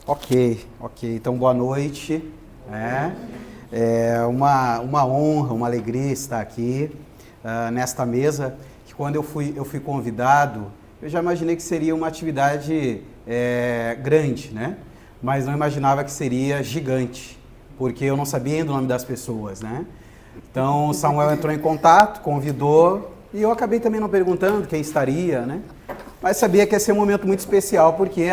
Ok. Então, boa noite. É uma honra, uma alegria estar aqui nesta mesa, que quando eu fui convidado, eu já imaginei que seria uma atividade grande, né? Mas não imaginava que seria gigante, porque eu não sabia ainda o nome das pessoas, né? Então, o Samuel entrou em contato, convidou, e eu acabei também não perguntando quem estaria, né? Mas sabia que ia ser um momento muito especial, porque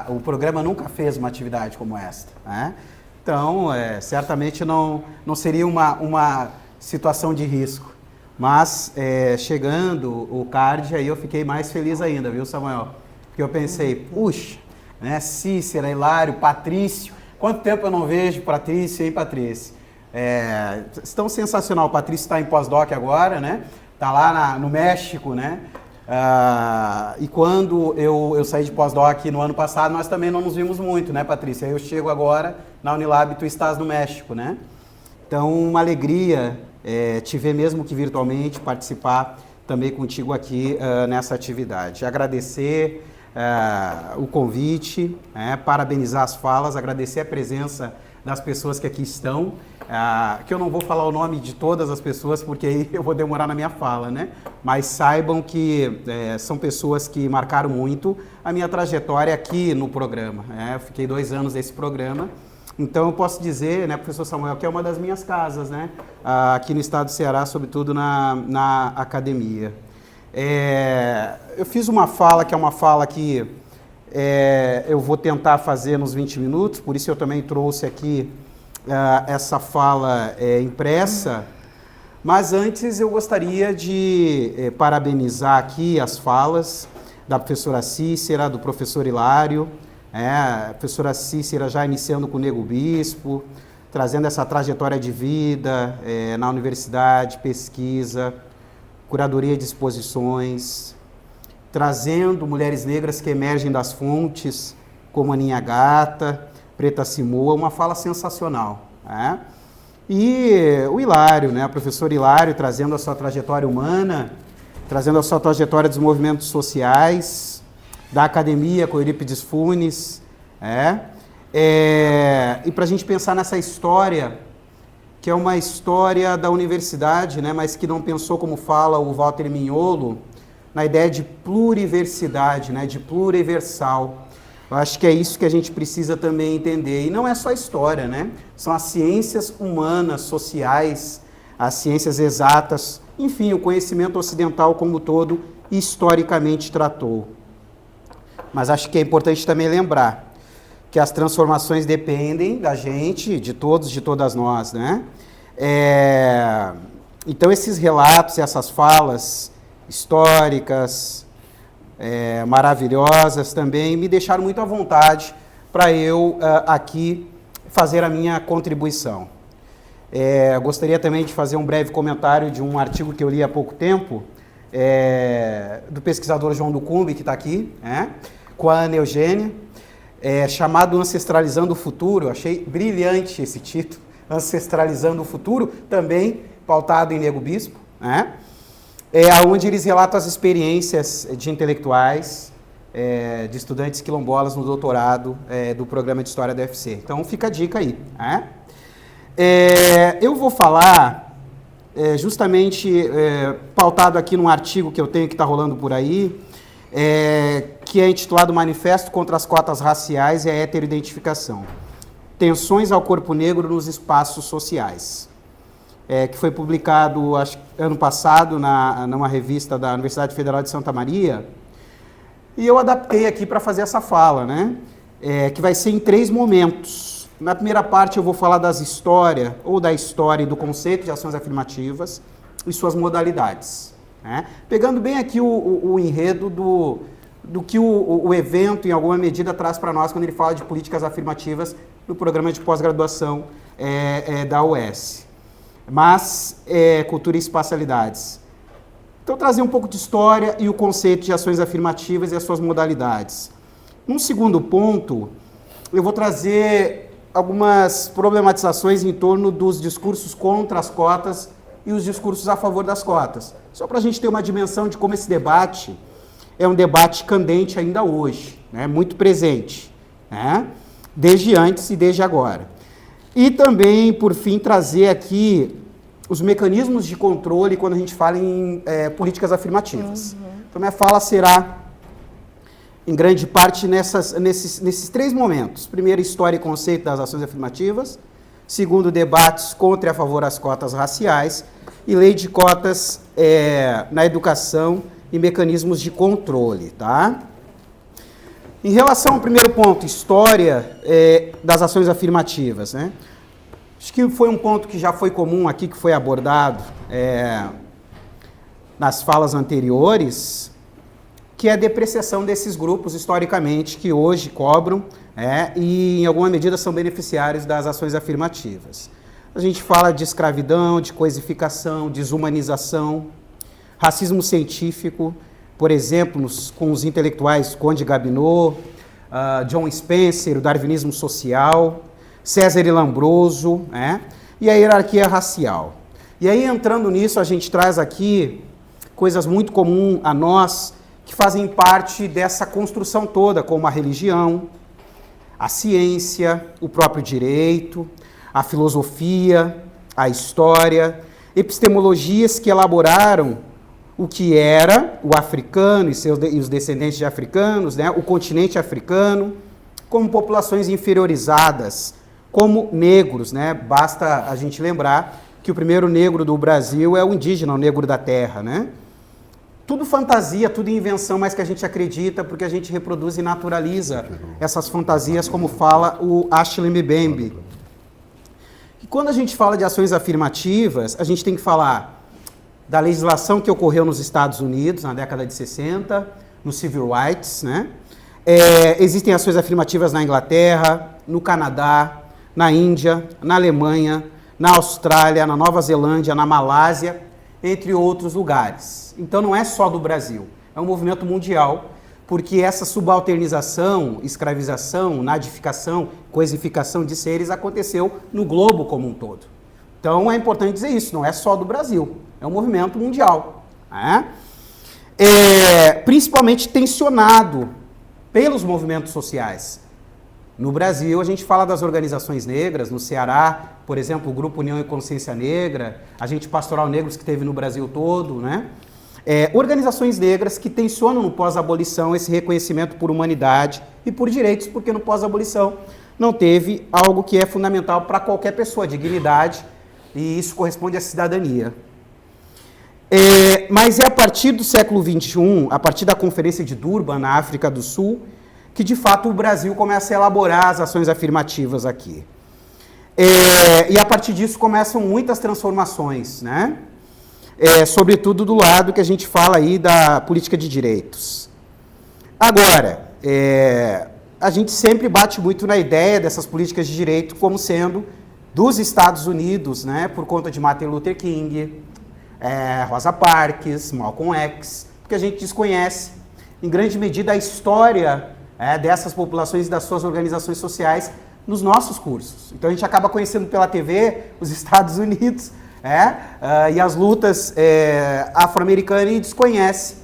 o programa nunca fez uma atividade como esta, né? Então, certamente não seria uma situação de risco. Mas, chegando o card, aí eu fiquei mais feliz ainda, viu, Samuel? Porque eu pensei, puxa, né, Cícera, Hilário, Patrício, quanto tempo eu não vejo Patrício, hein, Patrício? Tão sensacional, o Patrício está em pós-doc agora, né? Está lá no México, né? E quando eu saí de pós-doc no ano passado, nós também não nos vimos muito, né, Patrícia? Aí eu chego agora na Unilab, tu estás no México, né? Então, uma alegria te ver, mesmo que virtualmente, participar também contigo aqui nessa atividade. Agradecer o convite, parabenizar as falas, agradecer a presença das pessoas que aqui estão, que eu não vou falar o nome de todas as pessoas, porque aí eu vou demorar na minha fala, né? Mas saibam que são pessoas que marcaram muito a minha trajetória aqui no programa. Eu fiquei 2 anos nesse programa, então eu posso dizer, né, professor Samuel, que é uma das minhas casas, né? Aqui no estado do Ceará, sobretudo na academia. Eu fiz uma fala que é uma fala que eu vou tentar fazer nos 20 minutos, por isso eu também trouxe aqui essa fala impressa, mas antes eu gostaria de parabenizar aqui as falas da professora Cícera, do professor Hilário, a professora Cícera já iniciando com o Nego Bispo, trazendo essa trajetória de vida na universidade, pesquisa, curadoria de exposições, trazendo mulheres negras que emergem das fontes, como Aninha Gata, Preta Simoa, uma fala sensacional. E o Hilário, né, o professor Hilário, trazendo a sua trajetória humana, trazendo a sua trajetória dos movimentos sociais, da academia com Eurípides Funes, e para a gente pensar nessa história, que é uma história da universidade, né, mas que não pensou, como fala o Walter Mignolo, na ideia de pluriversidade, né, de pluriversal. Eu acho que é isso que a gente precisa também entender. E não é só história, né? São as ciências humanas, sociais, as ciências exatas, enfim, o conhecimento ocidental como todo, historicamente tratou. Mas acho que é importante também lembrar que as transformações dependem da gente, de todos, de todas nós, né? Então, esses relatos, essas falas históricas, maravilhosas também, me deixaram muito à vontade para eu aqui fazer a minha contribuição. Gostaria também de fazer um breve comentário de um artigo que eu li há pouco tempo, do pesquisador João Ducumbi, que está aqui, com a Ana Eugênia, chamado Ancestralizando o Futuro. Eu achei brilhante esse título, Ancestralizando o Futuro, também pautado em Nego Bispo, onde eles relatam as experiências de intelectuais, de estudantes quilombolas no doutorado do programa de História da UFC. Então fica a dica aí. Eu vou falar justamente pautado aqui num artigo que eu tenho que está rolando por aí, que é intitulado Manifesto contra as Cotas Raciais e a Heteroidentificação. Tensões ao Corpo Negro nos Espaços Sociais. Que foi publicado, acho, ano passado, numa revista da Universidade Federal de Santa Maria, e eu adaptei aqui para fazer essa fala, né? Que vai ser em 3 momentos. Na primeira parte eu vou falar da história e do conceito de ações afirmativas e suas modalidades. Pegando bem aqui o enredo do que o evento, em alguma medida, traz para nós quando ele fala de políticas afirmativas no programa de pós-graduação da UES. Mas cultura e espacialidades. Então, trazer um pouco de história e o conceito de ações afirmativas e as suas modalidades. Num segundo ponto, eu vou trazer algumas problematizações em torno dos discursos contra as cotas e os discursos a favor das cotas. Só para a gente ter uma dimensão de como esse debate é um debate candente ainda hoje, né? Muito presente, né? Desde antes e desde agora. E também, por fim, trazer aqui os mecanismos de controle quando a gente fala em políticas afirmativas. Então, minha fala será, em grande parte, nesses três momentos. Primeiro, história e conceito das ações afirmativas. Segundo, debates contra e a favor das cotas raciais. E lei de cotas na educação e mecanismos de controle, tá? Em relação ao primeiro ponto, história das ações afirmativas, né? Acho que foi um ponto que já foi comum aqui, que foi abordado nas falas anteriores, que é a depreciação desses grupos, historicamente, que hoje cobram e, em alguma medida, são beneficiários das ações afirmativas. A gente fala de escravidão, de coisificação, desumanização, racismo científico, por exemplo, com os intelectuais Conde Gabineau, John Spencer, o darwinismo social, César Lambroso, e a hierarquia racial. E aí, entrando nisso, a gente traz aqui coisas muito comuns a nós, que fazem parte dessa construção toda, como a religião, a ciência, o próprio direito, a filosofia, a história, epistemologias que elaboraram o que era o africano e os descendentes de africanos, né, o continente africano, como populações inferiorizadas, como negros, né? Basta a gente lembrar que o primeiro negro do Brasil é o indígena, o negro da terra, né? Tudo fantasia, tudo invenção, mas que a gente acredita porque a gente reproduz e naturaliza essas fantasias, como fala o Achille Mbembe. E quando a gente fala de ações afirmativas, a gente tem que falar da legislação que ocorreu nos Estados Unidos na década de 60, no Civil Rights, né? Existem ações afirmativas na Inglaterra, no Canadá, na Índia, na Alemanha, na Austrália, na Nova Zelândia, na Malásia, entre outros lugares. Então não é só do Brasil, é um movimento mundial, porque essa subalternização, escravização, nadificação, coisificação de seres aconteceu no globo como um todo. Então é importante dizer isso, não é só do Brasil, é um movimento mundial. Principalmente tensionado pelos movimentos sociais. No Brasil, a gente fala das organizações negras, no Ceará, por exemplo, o Grupo União e Consciência Negra, Agente Pastoral Negros que teve no Brasil todo, né? Organizações negras que tensionam no pós-abolição esse reconhecimento por humanidade e por direitos, porque no pós-abolição não teve algo que é fundamental para qualquer pessoa, dignidade, e isso corresponde à cidadania. Mas é a partir do século XXI, a partir da Conferência de Durban, na África do Sul, que de fato o Brasil começa a elaborar as ações afirmativas aqui. E a partir disso começam muitas transformações, né? Sobretudo do lado que a gente fala aí da política de direitos. Agora, a gente sempre bate muito na ideia dessas políticas de direito como sendo dos Estados Unidos, né? Por conta de Martin Luther King, Rosa Parks, Malcolm X, porque a gente desconhece, em grande medida, a história dessas populações e das suas organizações sociais nos nossos cursos. Então a gente acaba conhecendo pela TV os Estados Unidos e as lutas afro-americanas e desconhece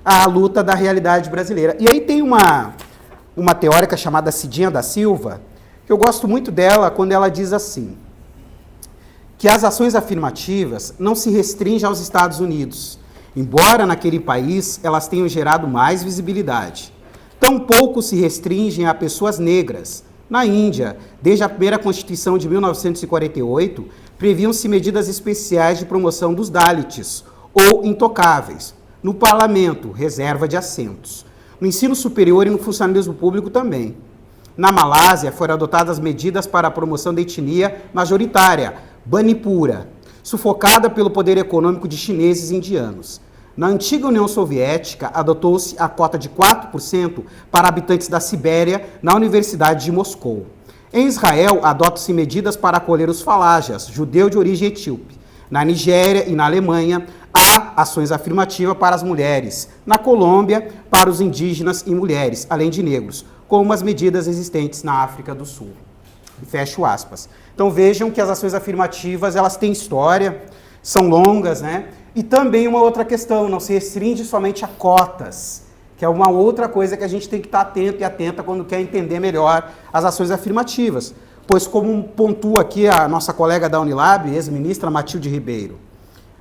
a luta da realidade brasileira. E aí tem uma teórica chamada Cidinha da Silva, que eu gosto muito dela quando ela diz assim, que as ações afirmativas não se restringem aos Estados Unidos, embora naquele país elas tenham gerado mais visibilidade. Tampouco se restringem a pessoas negras. Na Índia, desde a primeira Constituição de 1948, previam-se medidas especiais de promoção dos Dalits, ou intocáveis. No parlamento, reserva de assentos. No ensino superior e no funcionalismo público também. Na Malásia, foram adotadas medidas para a promoção da etnia majoritária, Banipura, sufocada pelo poder econômico de chineses e indianos. Na antiga União Soviética, adotou-se a cota de 4% para habitantes da Sibéria na Universidade de Moscou. Em Israel, adotam-se medidas para acolher os falágias, judeu de origem etíope. Na Nigéria e na Alemanha, há ações afirmativas para as mulheres. Na Colômbia, para os indígenas e mulheres, além de negros, como as medidas existentes na África do Sul. Fecho aspas. Então vejam que as ações afirmativas, elas têm história, são longas, né? E também uma outra questão, não se restringe somente a cotas que é uma outra coisa que a gente tem que estar atento e atenta quando quer entender melhor as ações afirmativas. Pois, como pontua aqui a nossa colega da Unilab, ex-ministra Matilde Ribeiro,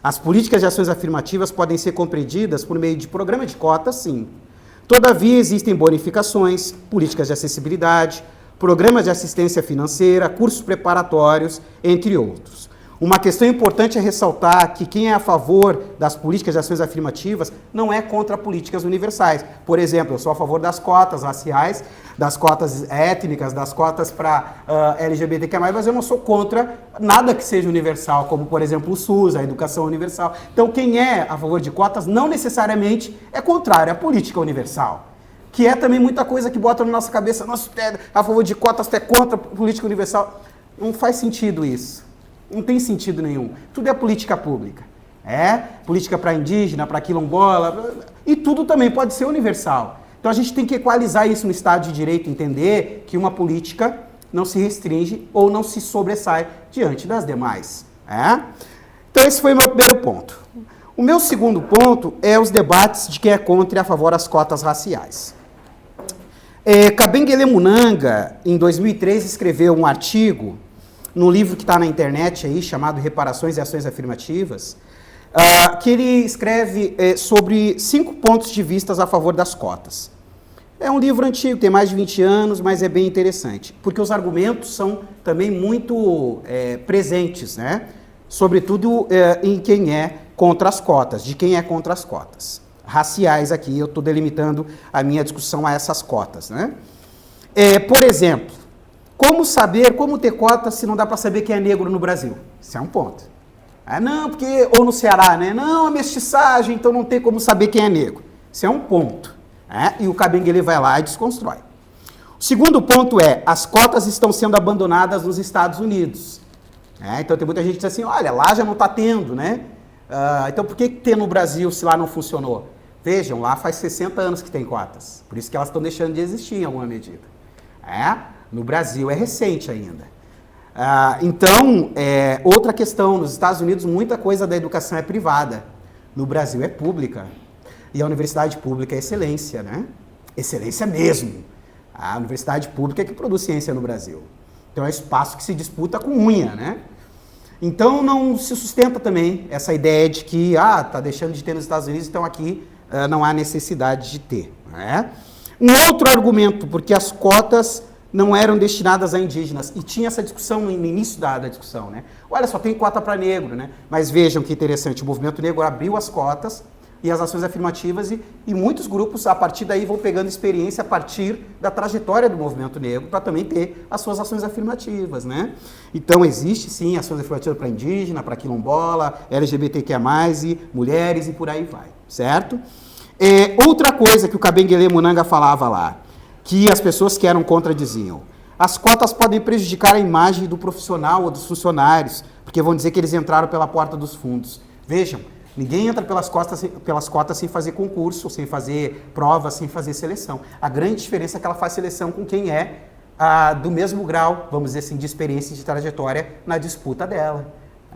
as políticas de ações afirmativas podem ser compreendidas por meio de programa de cotas, sim. Todavia, existem bonificações, políticas de acessibilidade, programas de assistência financeira, cursos preparatórios, entre outros. Uma questão importante é ressaltar que quem é a favor das políticas de ações afirmativas não é contra políticas universais. Por exemplo, eu sou a favor das cotas raciais, das cotas étnicas, das cotas para LGBTQ+, mas eu não sou contra nada que seja universal, como, por exemplo, o SUS, a educação universal. Então, quem é a favor de cotas não necessariamente é contrário à política universal, que é também muita coisa que bota na nossa cabeça, nossa, é a favor de cotas, é contra a política universal. Não faz sentido isso. Não tem sentido nenhum. Tudo é política pública. É política para indígena, para quilombola, e tudo também pode ser universal. Então a gente tem que equalizar isso no Estado de Direito, entender que uma política não se restringe ou não se sobressai diante das demais. É? Então esse foi o meu primeiro ponto. O meu segundo ponto é os debates de quem é contra e a favor das cotas raciais. Kabengele Munanga, em 2003, escreveu um artigo no livro que está na internet aí, chamado Reparações e Ações Afirmativas, que ele escreve sobre 5 pontos de vista a favor das cotas. É um livro antigo, tem mais de 20 anos, mas é bem interessante, porque os argumentos são também muito presentes, né? Sobretudo em quem é contra as cotas, de quem é contra as cotas. Raciais aqui, eu estou delimitando a minha discussão a essas cotas, né? Por exemplo, como ter cotas se não dá para saber quem é negro no Brasil? Isso é um ponto. Não, porque, ou no Ceará, né? Não, a mestiçagem, então não tem como saber quem é negro. Isso é um ponto. E o Kabengele vai lá e desconstrói. O segundo ponto é, as cotas estão sendo abandonadas nos Estados Unidos. Então tem muita gente que diz assim, olha, lá já não está tendo, né? Então por que ter no Brasil se lá não funcionou? Vejam, lá faz 60 anos que tem cotas. Por isso que elas estão deixando de existir em alguma medida. No Brasil é recente ainda. Então, outra questão, nos Estados Unidos muita coisa da educação é privada. No Brasil é pública. E a universidade pública é excelência, né? Excelência mesmo. A universidade pública é que produz ciência no Brasil. Então é espaço que se disputa com unha, né? Então não se sustenta também essa ideia de que, tá deixando de ter nos Estados Unidos, então aqui não há necessidade de ter. Né? Um outro argumento, porque as cotas não eram destinadas a indígenas, e tinha essa discussão no início da discussão, né? Olha, só tem cota para negro, né? Mas vejam que interessante, o movimento negro abriu as cotas e as ações afirmativas, e muitos grupos, a partir daí, vão pegando experiência a partir da trajetória do movimento negro, para também ter as suas ações afirmativas, né? Então, existe, sim, ações afirmativas para indígena, para quilombola, LGBTQIA+, e mulheres, e por aí vai, certo? Outra coisa que o Kabengele Munanga falava lá, que as pessoas que eram contra diziam, as cotas podem prejudicar a imagem do profissional ou dos funcionários, porque vão dizer que eles entraram pela porta dos fundos. Vejam, ninguém entra pelas cotas sem fazer concurso, sem fazer provas, sem fazer seleção. A grande diferença é que ela faz seleção com quem é do mesmo grau, vamos dizer assim, de experiência e de trajetória na disputa dela.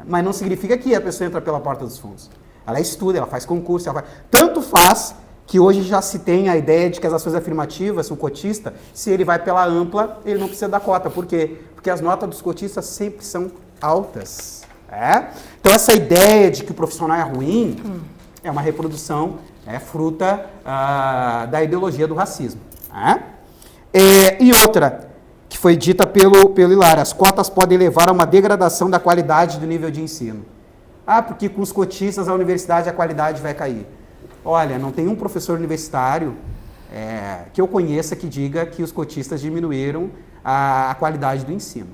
Mas não significa que a pessoa entra pela porta dos fundos. Ela estuda, ela faz concurso, tanto faz que hoje já se tem a ideia de que as ações afirmativas, o cotista, se ele vai pela ampla, ele não precisa da cota. Por quê? Porque as notas dos cotistas sempre são altas. Então essa ideia de que o profissional é ruim é uma reprodução, fruta da ideologia do racismo. E outra, que foi dita pelo Hilário, as cotas podem levar a uma degradação da qualidade do nível de ensino. Porque com os cotistas a universidade a qualidade vai cair. Olha, não tem um professor universitário que eu conheça que diga que os cotistas diminuíram a qualidade do ensino.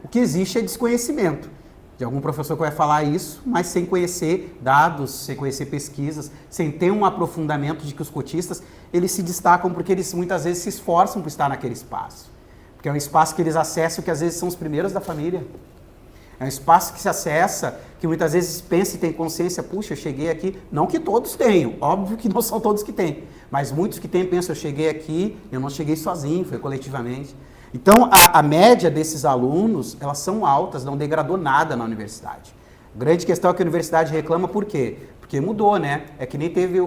O que existe é desconhecimento de algum professor que vai falar isso, mas sem conhecer dados, sem conhecer pesquisas, sem ter um aprofundamento de que os cotistas, eles se destacam porque eles muitas vezes se esforçam por estar naquele espaço. Porque é um espaço que eles acessam que às vezes são os primeiros da família. É um espaço que se acessa, que muitas vezes pensa e tem consciência, puxa, eu cheguei aqui, não que todos tenham, óbvio que não são todos que têm, mas muitos que têm pensam, eu cheguei aqui, eu não cheguei sozinho, foi coletivamente. Então, a média desses alunos, elas são altas, não degradou nada na universidade. A grande questão é que a universidade reclama por quê? Porque Porque mudou, né? É que nem teve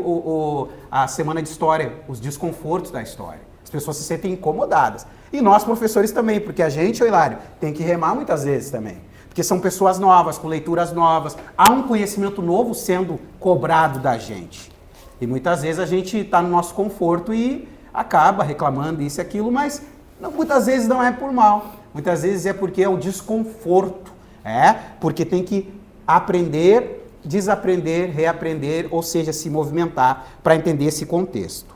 a semana de história, os desconfortos da história. As pessoas se sentem incomodadas. E nós, professores, também, porque a gente, ô Hilário, tem que remar muitas vezes também. Porque são pessoas novas, com leituras novas. Há um conhecimento novo sendo cobrado da gente. E muitas vezes a gente está no nosso conforto e acaba reclamando isso e aquilo, mas muitas vezes não é por mal. Muitas vezes é porque é o desconforto. Porque tem que aprender, desaprender, reaprender, ou seja, se movimentar para entender esse contexto.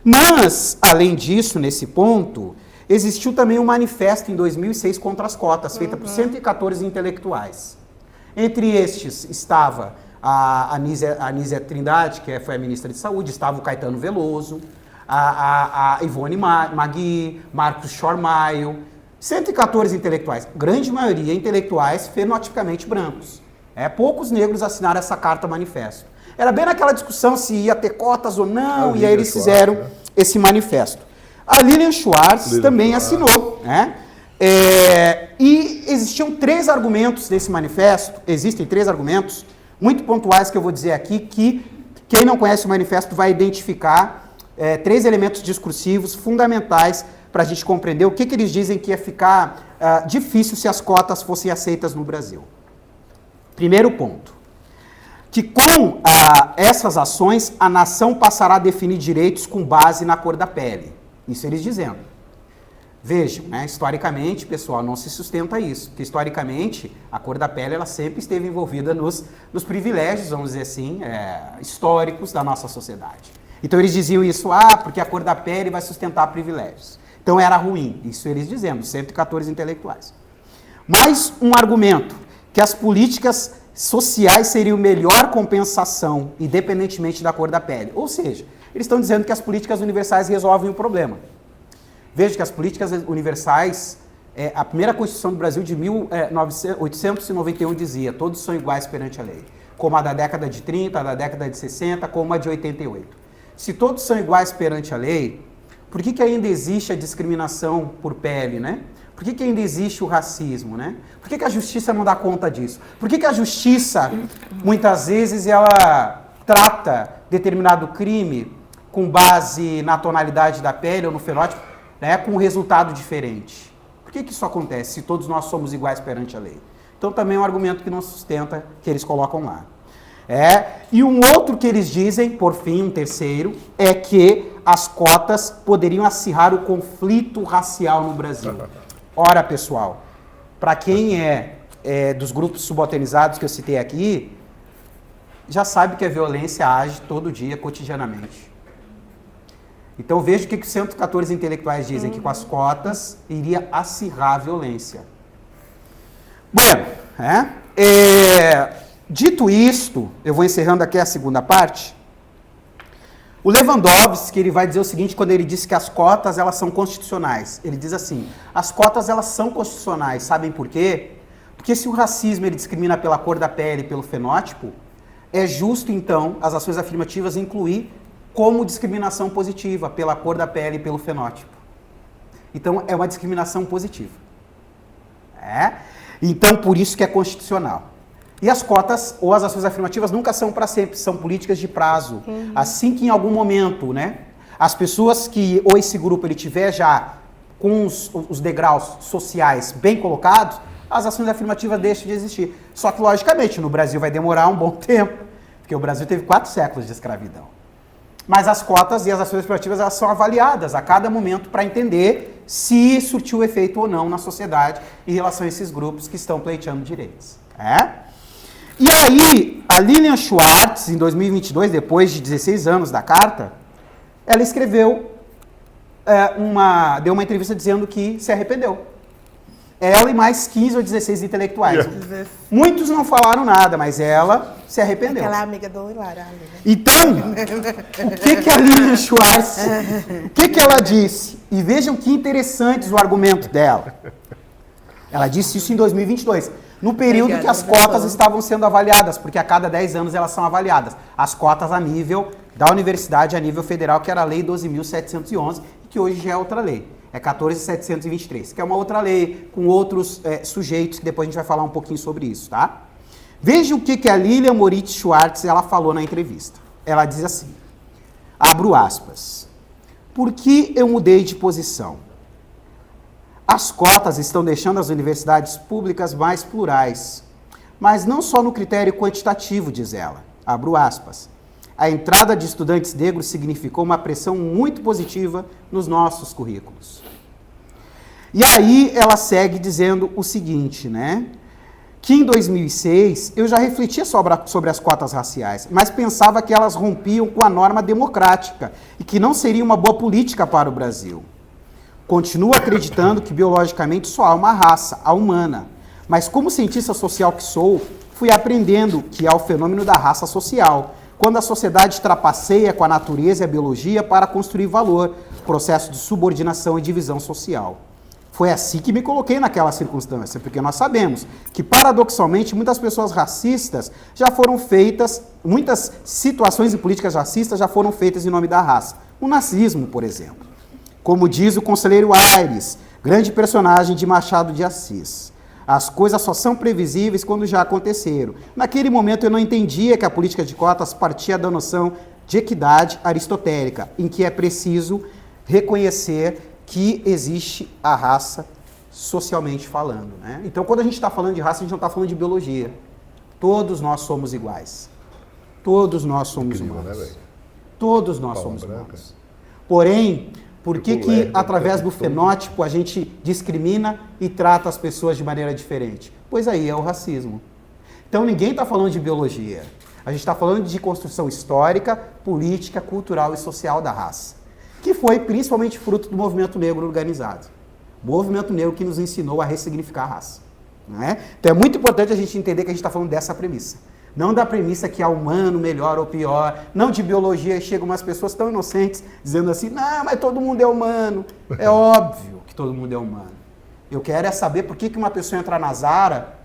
Mas, além disso, nesse ponto, existiu também um manifesto em 2006 contra as cotas, feita por 114 intelectuais. Entre estes estava a Anísia Trindade, que foi a ministra de Saúde, estava o Caetano Veloso, a Ivone Magui, Marcos Chormaio, 114 intelectuais, grande maioria intelectuais fenotipicamente brancos. Poucos negros assinaram essa carta manifesto. Era bem naquela discussão se ia ter cotas ou não, e aí eles fizeram esse manifesto. A Lilian Schwartz também assinou, né? E existiam 3 argumentos desse manifesto, existem 3 argumentos muito pontuais que eu vou dizer aqui, que quem não conhece o manifesto vai identificar 3 elementos discursivos fundamentais para a gente compreender o que eles dizem que ia ficar difícil se as cotas fossem aceitas no Brasil. Primeiro ponto, que com essas ações a nação passará a definir direitos com base na cor da pele. Isso eles dizendo. Vejam, né, historicamente, pessoal, não se sustenta isso, porque historicamente a cor da pele ela sempre esteve envolvida nos privilégios, vamos dizer assim, históricos da nossa sociedade. Então eles diziam isso, porque a cor da pele vai sustentar privilégios. Então era ruim, isso eles dizendo, 114 intelectuais. Mais um argumento, que as políticas sociais seriam melhor compensação, independentemente da cor da pele. Ou seja, eles estão dizendo que as políticas universais resolvem o problema. Veja que as políticas universais, a primeira Constituição do Brasil de 1891 dizia, todos são iguais perante a lei. Como a da década de 30, a da década de 60, como a de 88. Se todos são iguais perante a lei, por que ainda existe a discriminação por pele, né? Por que ainda existe o racismo, né? Por que a justiça não dá conta disso? Por que a justiça, muitas vezes, ela trata determinado crime com base na tonalidade da pele ou no fenótipo, né, com um resultado diferente? Por que isso acontece se todos nós somos iguais perante a lei? Então também é um argumento que não sustenta, que eles colocam lá. E um outro que eles dizem, por fim, um terceiro, é que as cotas poderiam acirrar o conflito racial no Brasil. Ora, pessoal, para quem é dos grupos subalternizados que eu citei aqui, já sabe que a violência age todo dia, cotidianamente. Então veja o que os 114 intelectuais dizem, que com as cotas iria acirrar a violência. Bueno, dito isto, eu vou encerrando aqui a segunda parte. O Lewandowski, ele vai dizer o seguinte, quando ele disse que as cotas, elas são constitucionais. Ele diz assim, as cotas, elas são constitucionais, sabem por quê? Porque se o racismo, ele discrimina pela cor da pele, pelo fenótipo, é justo, então, as ações afirmativas incluir como discriminação positiva, pela cor da pele e pelo fenótipo. Então, é uma discriminação positiva. Então, por isso que é constitucional. E as cotas ou as ações afirmativas nunca são para sempre, são políticas de prazo. Assim que em algum momento, né, as pessoas que, ou esse grupo ele tiver já com os degraus sociais bem colocados, as ações afirmativas deixam de existir. Só que, logicamente, no Brasil vai demorar um bom tempo, porque o Brasil teve 4 séculos de escravidão. Mas as cotas e as ações afirmativas elas são avaliadas a cada momento para entender se surtiu efeito ou não na sociedade em relação a esses grupos que estão pleiteando direitos. E aí, a Lilian Schwartz, em 2022, depois de 16 anos da carta, ela escreveu, deu uma entrevista dizendo que se arrependeu. Ela e mais 15 ou 16 intelectuais. Muitos não falaram nada, mas ela se arrependeu. Aquela amiga do Hilário. Então, o que a Lilian Schwartz, o que ela disse? E vejam que interessantes o argumento dela. Ela disse isso em 2022, no período que as cotas estavam sendo avaliadas, porque a cada 10 anos elas são avaliadas. As cotas a nível da universidade, a nível federal, que era a Lei 12.711, que hoje já é outra lei. É 14.723, que é uma outra lei com outros sujeitos, que depois a gente vai falar um pouquinho sobre isso, tá? Veja o que a Lilian Moritz Schwartz ela falou na entrevista. Ela diz assim, abro aspas, por que eu mudei de posição? As cotas estão deixando as universidades públicas mais plurais, mas não só no critério quantitativo, diz ela. Abro aspas. A entrada de estudantes negros significou uma pressão muito positiva nos nossos currículos. E aí ela segue dizendo o seguinte, né? Que em 2006 eu já refletia sobre as cotas raciais, mas pensava que elas rompiam com a norma democrática e que não seria uma boa política para o Brasil. Continuo acreditando que biologicamente só há uma raça, a humana, mas como cientista social que sou, fui aprendendo que há o fenômeno da raça social, quando a sociedade trapaceia com a natureza e a biologia para construir valor, processo de subordinação e divisão social. Foi assim que me coloquei naquela circunstância, porque nós sabemos que, paradoxalmente, muitas pessoas racistas já foram feitas, muitas situações e políticas racistas já foram feitas em nome da raça. O nazismo, por exemplo. Como diz o conselheiro Aires, grande personagem de Machado de Assis. As coisas só são previsíveis quando já aconteceram. Naquele momento eu não entendia que a política de cotas partia da noção de equidade aristotélica, em que é preciso reconhecer que existe a raça socialmente falando, né? Então, quando a gente está falando de raça, a gente não está falando de biologia. Todos nós somos iguais. Todos nós somos humanos. Todos nós somos humanos. Porém, por que através do fenótipo a gente discrimina e trata as pessoas de maneira diferente? Pois aí é o racismo. Então ninguém está falando de biologia. A gente está falando de construção histórica, política, cultural e social da raça, que foi principalmente fruto do movimento negro organizado. O movimento negro que nos ensinou a ressignificar a raça. Né? Então é muito importante a gente entender que a gente está falando dessa premissa. Não da premissa que há humano melhor ou pior, não de biologia, e chegam umas pessoas tão inocentes dizendo assim, não, mas todo mundo é humano. É óbvio que todo mundo é humano. Eu quero é saber por que uma pessoa entra na Zara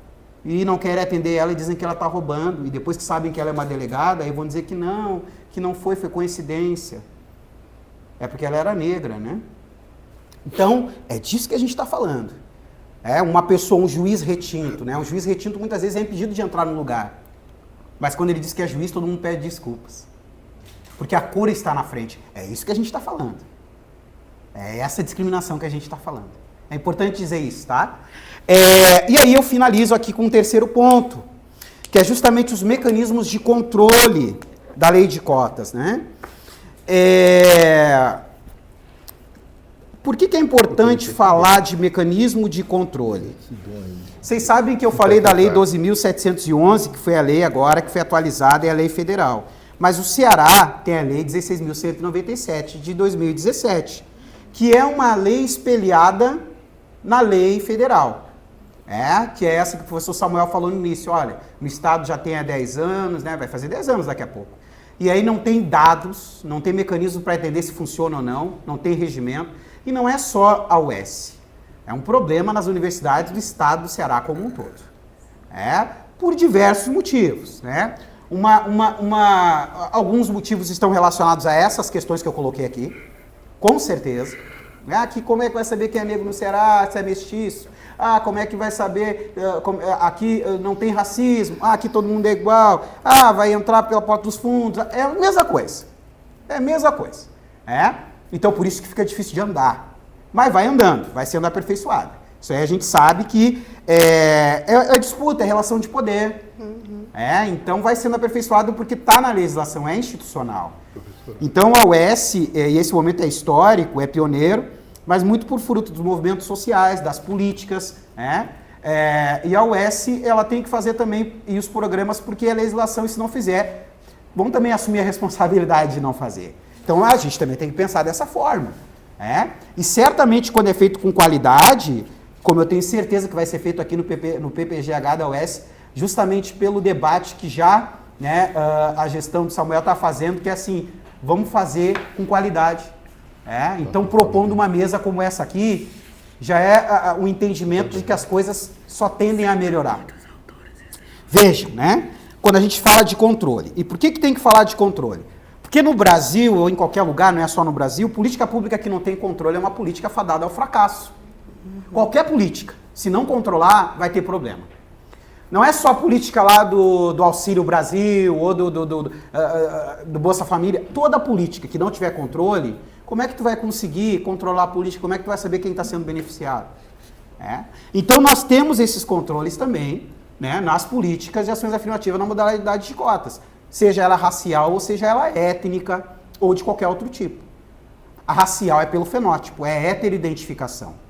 e não quer atender ela e dizem que ela está roubando. E depois que sabem que ela é uma delegada, aí vão dizer que não foi coincidência. É porque ela era negra, né? Então, é disso que a gente está falando. É uma pessoa, um juiz retinto, né? Um juiz retinto muitas vezes é impedido de entrar no lugar. Mas quando ele diz que é juiz, todo mundo pede desculpas. Porque a cor está na frente. É isso que a gente está falando. É essa discriminação que a gente está falando. É importante dizer isso, tá? E aí eu finalizo aqui com um terceiro ponto, que é justamente os mecanismos de controle da lei de cotas, né? Por que é importante falar de mecanismo de controle? Vocês sabem que eu falei da Lei 12.711, que foi a lei agora que foi atualizada, é a lei federal. Mas o Ceará tem a Lei 16.197 de 2017, que é uma lei espelhada na lei federal. Que é essa que o professor Samuel falou no início. Olha, no estado já tem há 10 anos, né? Vai fazer 10 anos daqui a pouco. E aí não tem dados, não tem mecanismo para entender se funciona ou não tem regimento. E não é só a UES. É um problema nas universidades do estado do Ceará como um todo. Por diversos motivos, né? Alguns motivos estão relacionados a essas questões que eu coloquei aqui, com certeza. Aqui, como é que vai saber quem é negro no Ceará, se é mestiço? Como é que vai saber, aqui não tem racismo, aqui todo mundo é igual, vai entrar pela porta dos fundos, é a mesma coisa. É a mesma coisa. Então, por isso que fica difícil de andar. Mas vai andando, vai sendo aperfeiçoado. Isso aí a gente sabe que é disputa, é relação de poder. Então vai sendo aperfeiçoado porque está na legislação, é institucional. Então a UES, e esse momento é histórico, é pioneiro, mas muito por fruto dos movimentos sociais, das políticas, e a UES, ela tem que fazer também os programas, porque a legislação, e se não fizer, vão também assumir a responsabilidade de não fazer. Então a gente também tem que pensar dessa forma. E certamente quando é feito com qualidade, como eu tenho certeza que vai ser feito aqui no PPGH da UES, justamente pelo debate que já a gestão do Samuel está fazendo, que é assim, vamos fazer com qualidade. Então, propondo uma mesa como essa aqui, já é o entendimento de que as coisas só tendem a melhorar. Vejam, quando a gente fala de controle. E por que tem que falar de controle? Porque no Brasil, ou em qualquer lugar, não é só no Brasil, política pública que não tem controle é uma política fadada ao fracasso. Qualquer política, se não controlar, vai ter problema. Não é só a política lá do Auxílio Brasil ou do Bolsa Família. Toda política que não tiver controle, como é que tu vai conseguir controlar a política? Como é que tu vai saber quem está sendo beneficiado? Então nós temos esses controles também, né, nas políticas de ações afirmativas na modalidade de cotas. Seja ela racial ou seja ela étnica ou de qualquer outro tipo. A racial é pelo fenótipo, é heteroidentificação.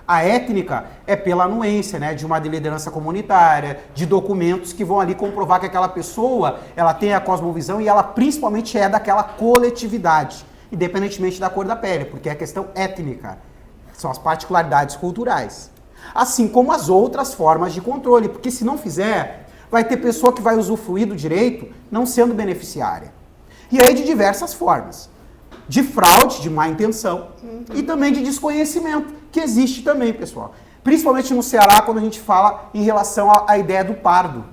A étnica é pela anuência, né, de uma liderança comunitária, de documentos que vão ali comprovar que aquela pessoa, ela tem a cosmovisão e ela principalmente é daquela coletividade, independentemente da cor da pele, porque é a questão étnica, são as particularidades culturais. Assim como as outras formas de controle, porque se não fizer, vai ter pessoa que vai usufruir do direito não sendo beneficiária. E aí de diversas formas. De fraude, de má intenção, e também de desconhecimento, que existe também, pessoal. Principalmente no Ceará, quando a gente fala em relação à ideia do pardo,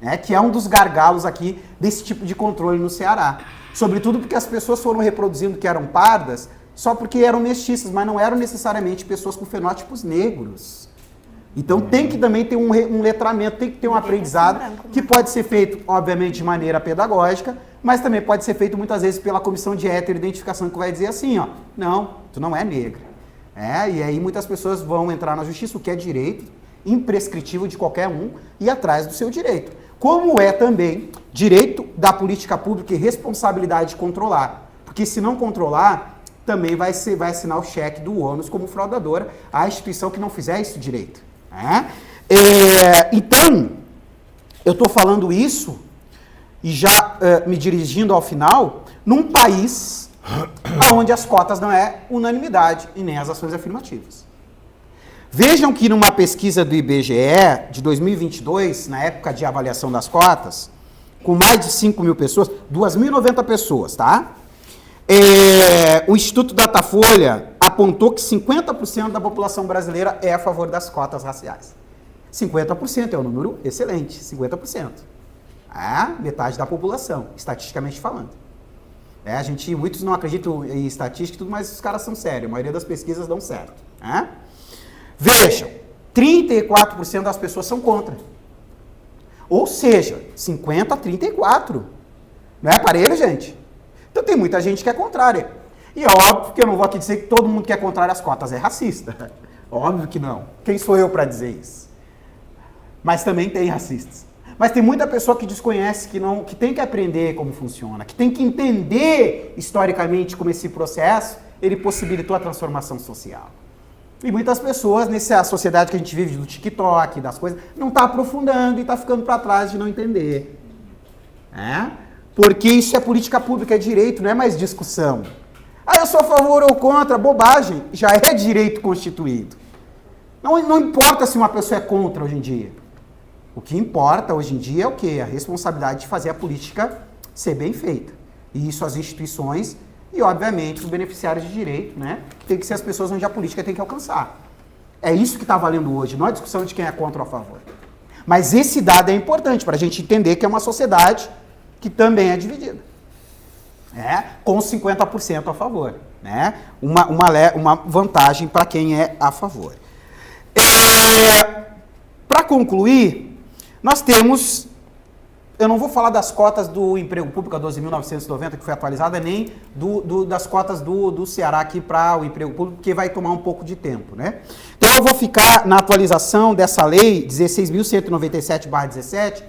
né, que é um dos gargalos aqui desse tipo de controle no Ceará. Sobretudo porque as pessoas foram reproduzindo que eram pardas só porque eram mestiças, mas não eram necessariamente pessoas com fenótipos negros. Então tem que também ter um letramento, tem que ter um aprendizado que pode ser feito, obviamente, de maneira pedagógica, mas também pode ser feito muitas vezes pela comissão de heteroidentificação, que vai dizer assim, ó, não, tu não é negra. E aí muitas pessoas vão entrar na justiça, o que é direito, imprescritível de qualquer um, e atrás do seu direito. Como é também direito da política pública e responsabilidade de controlar. Porque se não controlar, também vai assinar o cheque do ônus como fraudadora à instituição que não fizer isso direito. Então, eu estou falando isso e já me dirigindo ao final, num país onde as cotas não é unanimidade e nem as ações afirmativas. Vejam que numa pesquisa do IBGE de 2022, na época de avaliação das cotas, com mais de 5 mil pessoas, 2.090 pessoas, tá? O Instituto Datafolha apontou que 50% da população brasileira é a favor das cotas raciais. 50% é um número excelente, 50%. Metade da população, estatisticamente falando. Muitos não acreditam em estatística e tudo, mas os caras são sérios, a maioria das pesquisas dão certo. Vejam, 34% das pessoas são contra. Ou seja, 50 a 34. Não é aparelho, gente? Então tem muita gente que é contrária. E é óbvio que eu não vou aqui dizer que todo mundo que é contrário às cotas é racista. Óbvio que não. Quem sou eu para dizer isso? Mas também tem racistas. Mas tem muita pessoa que desconhece, que tem que aprender como funciona, que tem que entender historicamente como esse processo ele possibilitou a transformação social. E muitas pessoas, nessa sociedade que a gente vive do TikTok, das coisas, não está aprofundando e está ficando para trás de não entender. Porque isso é política pública, é direito, não é mais discussão. Eu sou a favor ou contra, bobagem, já é direito constituído. Não importa se uma pessoa é contra hoje em dia. O que importa hoje em dia é o quê? A responsabilidade de fazer a política ser bem feita. E isso as instituições e, obviamente, os beneficiários de direito, né? Que tem que ser as pessoas onde a política tem que alcançar. É isso que está valendo hoje, não a discussão de quem é contra ou a favor. Mas esse dado é importante para a gente entender que é uma sociedade que também é dividida. Com 50% a favor. Uma vantagem para quem é a favor. Para concluir, nós temos, eu não vou falar das cotas do emprego público, a 12.990, que foi atualizada, nem das cotas do Ceará aqui para o emprego público, porque vai tomar um pouco de tempo, né? Então eu vou ficar na atualização dessa lei 16.197/17,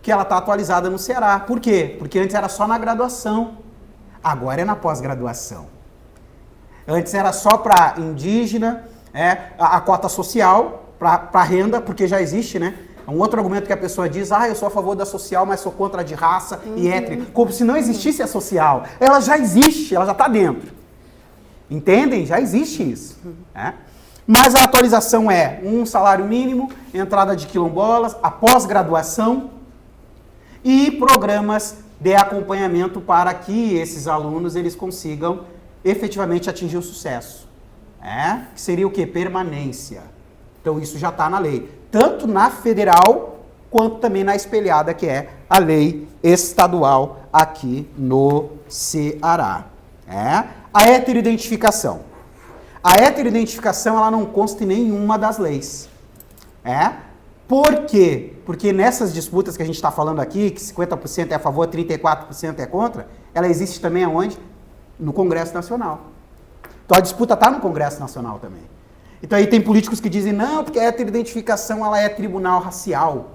que ela está atualizada no Ceará. Por quê? Porque antes era só na graduação, agora é na pós-graduação. Antes era só para indígena, a cota social, para renda, porque já existe, né? Um outro argumento que a pessoa diz, eu sou a favor da social, mas sou contra a de raça e étnica. Como se não existisse a social. Ela já existe, ela já está dentro. Entendem? Já existe isso. Mas a atualização é um salário mínimo, entrada de quilombolas, a pós-graduação e programas de acompanhamento para que esses alunos eles consigam efetivamente atingir o sucesso. Que seria o quê? Permanência. Então isso já está na lei. Tanto na federal, quanto também na espelhada, que é a lei estadual aqui no Ceará. A heteroidentificação. A heteroidentificação ela não consta em nenhuma das leis. Por quê? Porque nessas disputas que a gente está falando aqui, que 50% é a favor, 34% é contra, ela existe também aonde? No Congresso Nacional. Então a disputa está no Congresso Nacional também. Então aí tem políticos que dizem, não, porque a heteroidentificação ela é tribunal racial.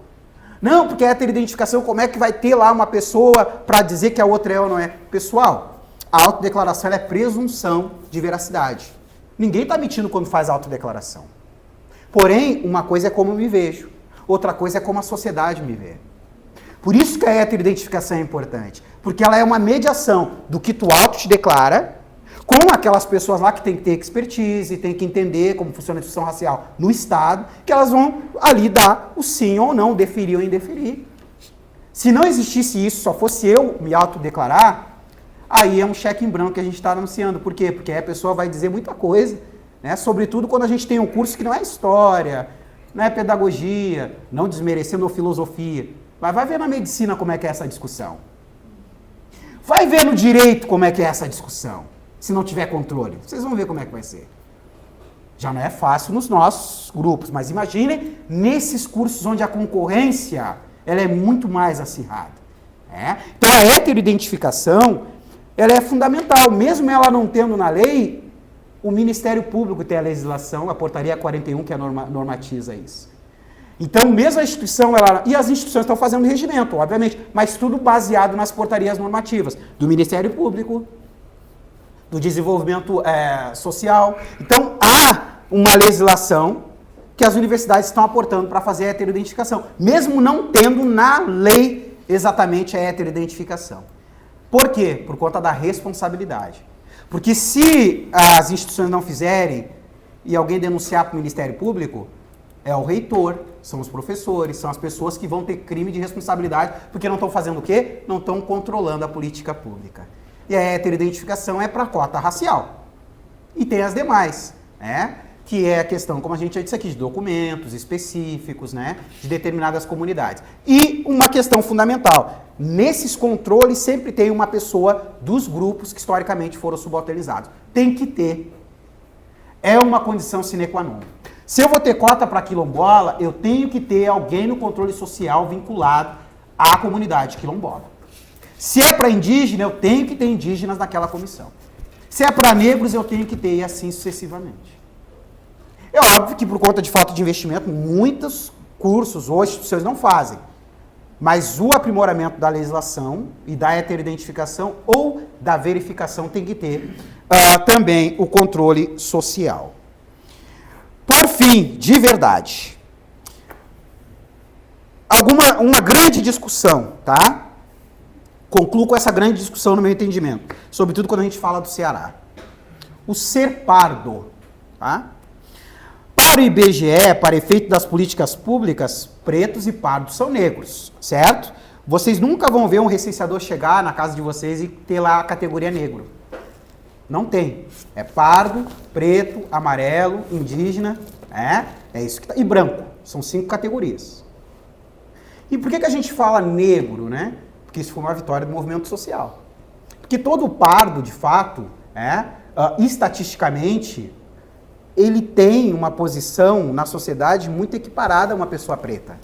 Não, porque a heteroidentificação, como é que vai ter lá uma pessoa para dizer que a outra é ou não é? Pessoal, a autodeclaração ela é presunção de veracidade. Ninguém está mentindo quando faz a autodeclaração. Porém, uma coisa é como eu me vejo, outra coisa é como a sociedade me vê. Por isso que a heteroidentificação é importante, porque ela é uma mediação do que tu auto te declara com aquelas pessoas lá que tem que ter expertise, tem que entender como funciona a discussão racial no Estado, que elas vão ali dar o sim ou não, deferir ou indeferir. Se não existisse isso, só fosse eu me autodeclarar, aí é um cheque em branco que a gente está anunciando. Por quê? Porque aí a pessoa vai dizer muita coisa, né? Sobretudo quando a gente tem um curso que não é história, não é pedagogia, não desmerecendo a filosofia. Mas vai ver na medicina como é que é essa discussão. Vai ver no direito como é que é essa discussão. Se não tiver controle. Vocês vão ver como é que vai ser. Já não é fácil nos nossos grupos, mas imaginem nesses cursos onde a concorrência ela é muito mais acirrada. Né? Então a heteroidentificação ela é fundamental. Mesmo ela não tendo na lei, o Ministério Público tem a legislação, a portaria 41 que normatiza isso. Então, mesmo a instituição, e as instituições estão fazendo regimento, obviamente, mas tudo baseado nas portarias normativas do Ministério Público, do desenvolvimento social. Então, há uma legislação que as universidades estão aportando para fazer a heteroidentificação, mesmo não tendo na lei exatamente a heteroidentificação. Por quê? Por conta da responsabilidade. Porque se as instituições não fizerem e alguém denunciar para o Ministério Público, é o reitor, são os professores, são as pessoas que vão ter crime de responsabilidade, porque não estão fazendo o quê? Não estão controlando a política pública. E a heteroidentificação é para a cota racial. E tem as demais, né? Que é a questão, como a gente já disse aqui, de documentos específicos, né? De determinadas comunidades. E uma questão fundamental, nesses controles sempre tem uma pessoa dos grupos que historicamente foram subalternizados. Tem que ter. É uma condição sine qua non. Se eu vou ter cota para quilombola, eu tenho que ter alguém no controle social vinculado à comunidade quilombola. Se é para indígena, eu tenho que ter indígenas naquela comissão. Se é para negros, eu tenho que ter, e assim sucessivamente. É óbvio que por conta de falta de investimento, muitos cursos ou instituições não fazem. Mas o aprimoramento da legislação e da heteroidentificação ou da verificação tem que ter também o controle social. Por fim, de verdade, uma grande discussão, tá? Concluo com essa grande discussão no meu entendimento, sobretudo quando a gente fala do Ceará. O ser pardo, tá? Para o IBGE, para efeito das políticas públicas, pretos e pardos são negros, certo? Vocês nunca vão ver um recenseador chegar na casa de vocês e ter lá a categoria negro. Não tem. É pardo, preto, amarelo, indígena, é isso que tá. E branco. São 5 categorias. E por que a gente fala negro, né? Porque isso foi uma vitória do movimento social. Porque todo pardo, de fato, estatisticamente, ele tem uma posição na sociedade muito equiparada a uma pessoa preta.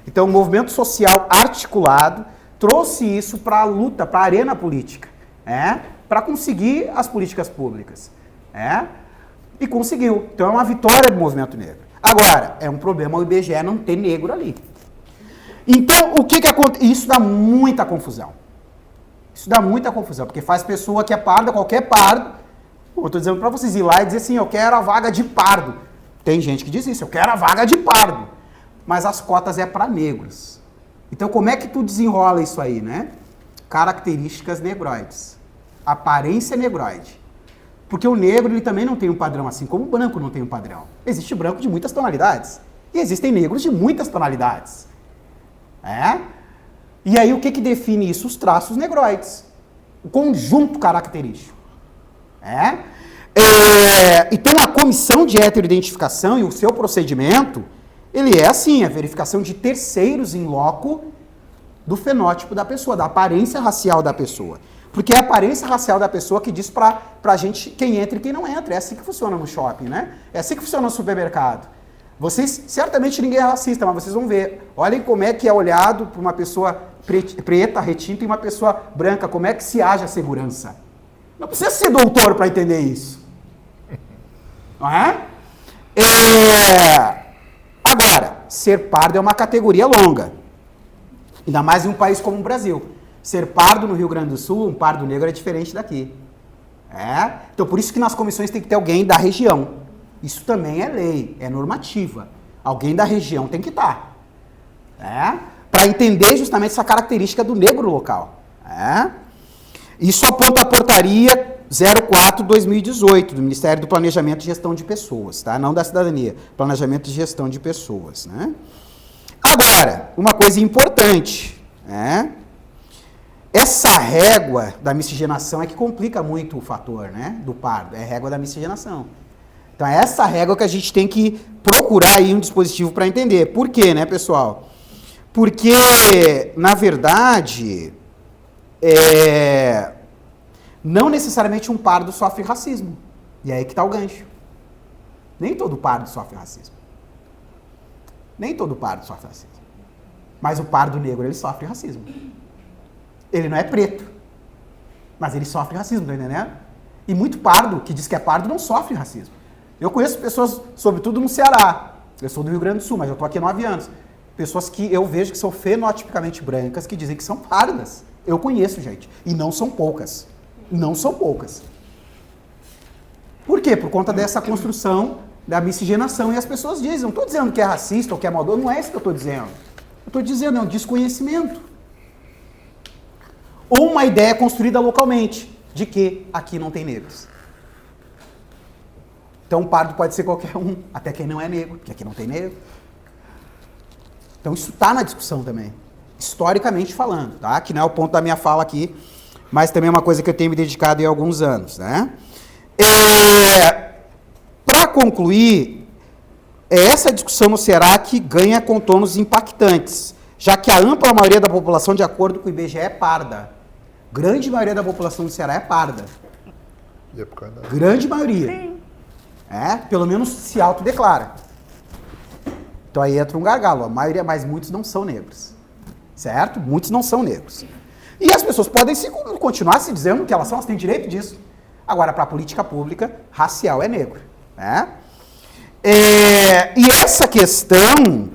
Então, o movimento social articulado trouxe isso para a luta, para a arena política, para conseguir as políticas públicas. E conseguiu. Então, é uma vitória do movimento negro. Agora, é um problema o IBGE não ter negro ali. Então, o que acontece? Isso dá muita confusão. Isso dá muita confusão, porque faz pessoa que é parda, qualquer pardo. Eu estou dizendo para vocês ir lá e dizer assim, eu quero a vaga de pardo. Tem gente que diz isso, eu quero a vaga de pardo. Mas as cotas é para negros. Então, como é que tu desenrola isso aí, né? Características negroides. Aparência negroide. Porque o negro, ele também não tem um padrão, assim como o branco não tem um padrão. Existe branco de muitas tonalidades. E existem negros de muitas tonalidades. E aí, o que define isso? Os traços negroides. O conjunto característico. Então, a comissão de heteroidentificação e o seu procedimento, ele é assim, a verificação de terceiros em loco do fenótipo da pessoa, da aparência racial da pessoa. Porque é a aparência racial da pessoa que diz pra gente quem entra e quem não entra. É assim que funciona no shopping, né? É assim que funciona no supermercado. Vocês, certamente ninguém é racista, mas vocês vão ver. Olhem como é que é olhado por uma pessoa preta, retinta, e uma pessoa branca, como é que se age a segurança. Não precisa ser doutor para entender isso. Não é? Agora, ser pardo é uma categoria longa. Ainda mais em um país como o Brasil. Ser pardo no Rio Grande do Sul, um pardo negro é diferente daqui. Então, por isso que nas comissões tem que ter alguém da região. Isso também é lei, é normativa. Alguém da região tem que estar. Para entender justamente essa característica do negro local. Isso aponta a portaria 04/2018 do Ministério do Planejamento e Gestão de Pessoas, tá? Não da cidadania, Planejamento e Gestão de Pessoas, né? Agora, uma coisa importante, essa régua da miscigenação é que complica muito o fator, né, do pardo, é a régua da miscigenação. Então, é essa régua que a gente tem que procurar aí um dispositivo para entender. Por quê, né, pessoal? Porque, na verdade, não necessariamente um pardo sofre racismo. E aí que está o gancho. Nem todo pardo sofre racismo. Nem todo pardo sofre racismo. Mas o pardo negro, ele sofre racismo. Ele não é preto, mas ele sofre racismo, tá entendendo? E muito pardo, que diz que é pardo, não sofre racismo. Eu conheço pessoas, sobretudo no Ceará, eu sou do Rio Grande do Sul, mas eu estou aqui há 9 anos, pessoas que eu vejo que são fenotipicamente brancas, que dizem que são pardas. Eu conheço, gente, e não são poucas. Não são poucas. Por quê? Por conta dessa construção da miscigenação. E as pessoas dizem, não estou dizendo que é racista ou que é maldoso, não é isso que eu estou dizendo. Eu estou dizendo, é um desconhecimento. Ou uma ideia construída localmente, de que aqui não tem negros. Então, um pardo pode ser qualquer um, até quem não é negro, porque aqui não tem negro. Então, isso está na discussão também, historicamente falando, tá? Que não é o ponto da minha fala aqui, mas também é uma coisa que eu tenho me dedicado em alguns anos, né? Para concluir, essa discussão no Ceará que ganha contornos impactantes, já que a ampla maioria da população, de acordo com o IBGE, é parda. Grande maioria da população do Ceará é parda. Grande maioria. Sim. Pelo menos se autodeclara. Então aí entra um gargalo. A maioria, mas muitos não são negros. Certo? Muitos não são negros. E as pessoas podem continuar se dizendo que elas têm direito disso. Agora, para a política pública, racial é negro. E essa questão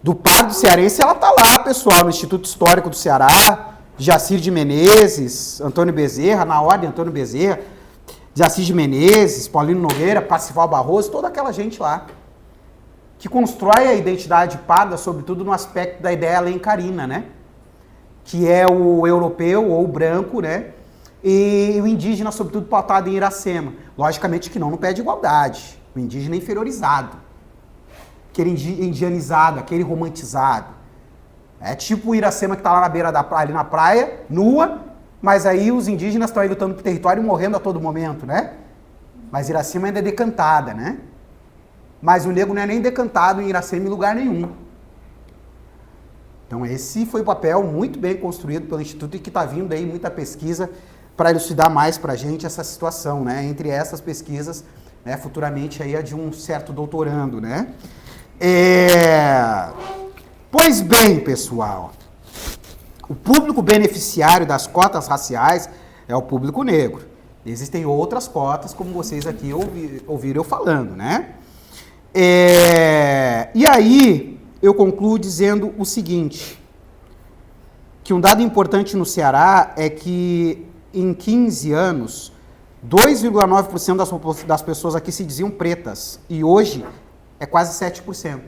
do pardo cearense, ela está lá, pessoal, no Instituto Histórico do Ceará, Jacir de Menezes, Antônio Bezerra, na ordem Antônio Bezerra, Jacir de Menezes, Paulino Nogueira, Parsifal Barroso, toda aquela gente lá, que constrói a identidade parda, sobretudo no aspecto da ideia alencarina, né? Que é o europeu ou o branco, né? E o indígena, sobretudo, pautado em Iracema. Logicamente que não no pé de igualdade. O indígena é inferiorizado. Aquele indianizado, aquele romantizado. É tipo o Iracema que está lá na beira da praia, ali na praia, nua, mas aí os indígenas estão aí lutando pro território e morrendo a todo momento, né? Mas Iracema ainda é decantada, né? Mas o negro não é nem decantado em Iracema em lugar nenhum. Então esse foi o papel muito bem construído pelo Instituto e que está vindo aí muita pesquisa para elucidar mais para a gente essa situação, né? Entre essas pesquisas, né, futuramente aí a de um certo doutorando, né? Pois bem, pessoal, o público beneficiário das cotas raciais é o público negro. Existem outras cotas, como vocês aqui ouviram eu falando, né? E aí, eu concluo dizendo o seguinte, que um dado importante no Ceará é que, em 15 anos, 2,9% das pessoas aqui se diziam pretas, e hoje é quase 7%.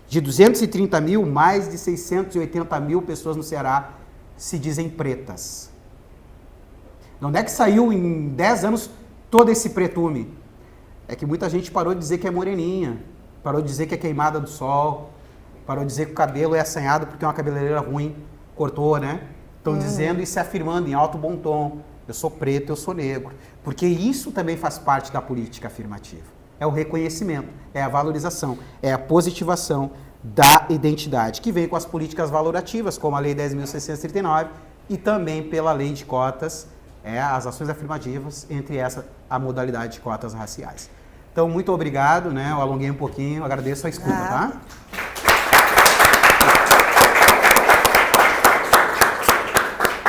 De 230 mil, mais de 680 mil pessoas no Ceará se dizem pretas. De onde é que saiu em 10 anos todo esse pretume? É que muita gente parou de dizer que é moreninha, parou de dizer que é queimada do sol, parou de dizer que o cabelo é assanhado porque uma cabeleireira ruim cortou, né? Estão dizendo e se afirmando em alto bom tom. Eu sou preto, eu sou negro. Porque isso também faz parte da política afirmativa. É o reconhecimento, é a valorização, é a positivação da identidade, que vem com as políticas valorativas, como a Lei 10.639 e também pela Lei de Cotas, as ações afirmativas, entre essa a modalidade de cotas raciais. Então, muito obrigado, né? Eu alonguei um pouquinho, agradeço a escuta, tá?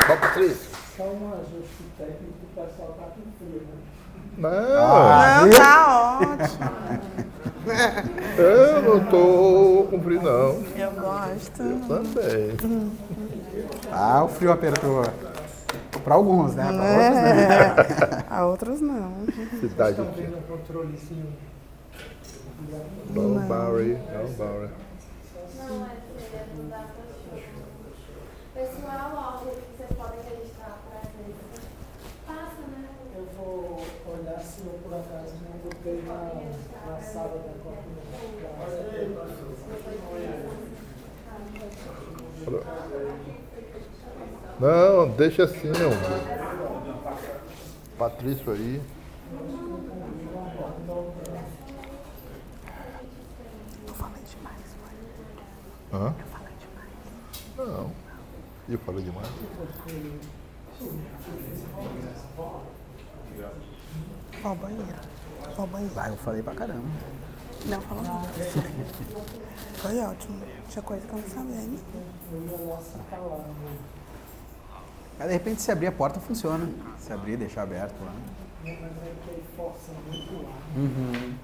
Bom, Patrícia. Só um ajuste técnico, o pessoal tá com frio, né? Não, Não, tá ótimo. eu não tô com frio, não. Eu gosto. Eu também. Ah, o frio apertou. Para alguns, né? Para outros, né? A outros não. Cidade Estão aqui. vendo um controlezinho? Não, Barry. Não, Barry. Não, não dá pra pessoal, ó, vocês podem registrar para vezes. Passa, né? Eu vou olhar se eu por acaso não botei na sala da Não, deixa assim, não. Patrício aí. Eu falei demais, Hã? eu falei demais. Não. Eu falei demais. Ó, banheiro. Ó, banheiro. Vai, eu falei pra caramba. Não, falou não. Foi ótimo. Tinha coisa que eu não sabia, hein? Mas de repente, se abrir a porta, funciona. Se abrir, deixar aberto lá. Uhum.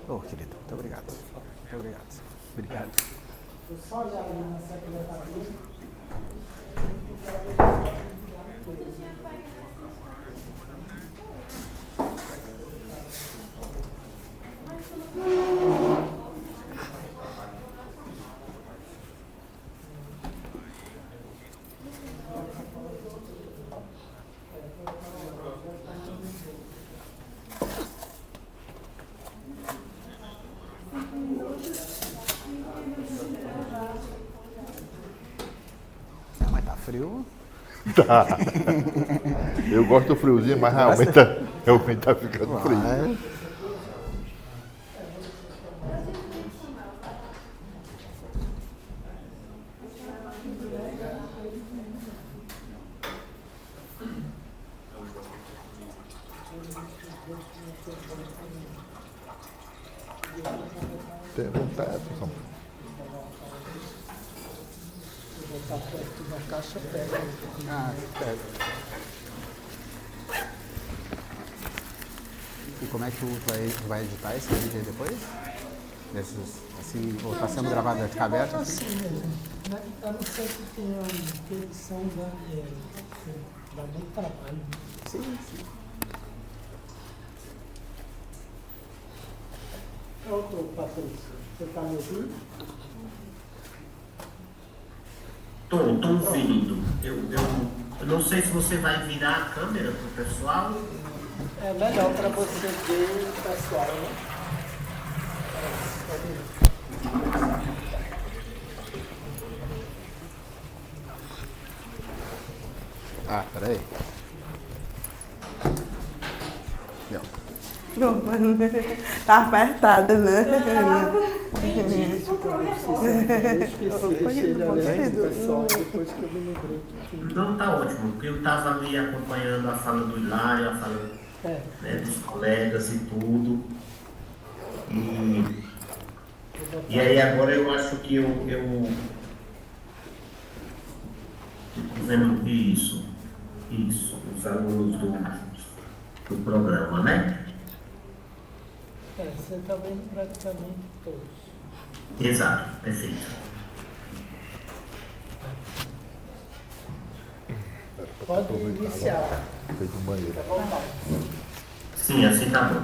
Ô, querido, muito obrigado. Muito obrigado. Obrigado. Só olhar ali na secretaria. Não, mas tá frio. Tá. Eu gosto do friozinho, mas realmente tá ficando frio. Vai. Tem vontade, São Na caixa pega. Ah, pega. E como é que tu vai editar esse vídeo aí depois? Desses, assim, ou tá sendo gravado, vai ficar aberto? Assim? Assim mesmo. Né? A não ser que tenha edição dá muito trabalho. Né? Sim, sim. Ô, Patrícia, você tá me ouvindo? Tô ouvindo. Eu não sei se você vai virar a câmera pro pessoal. É melhor para você ver o pessoal, né? Ah, peraí. Não. Não, mas tá apertada, né? Depois que eu me lembrei. Então tá ótimo, porque eu estava ali acompanhando a fala do Hilário, a fala né, dos colegas e tudo. E aí agora eu acho que eu tô vendo isso, os alunos do programa, né? Você está vendo praticamente todos. Exato, perfeito. Pode iniciar. feito um banheiro. Sim, assim tá bom.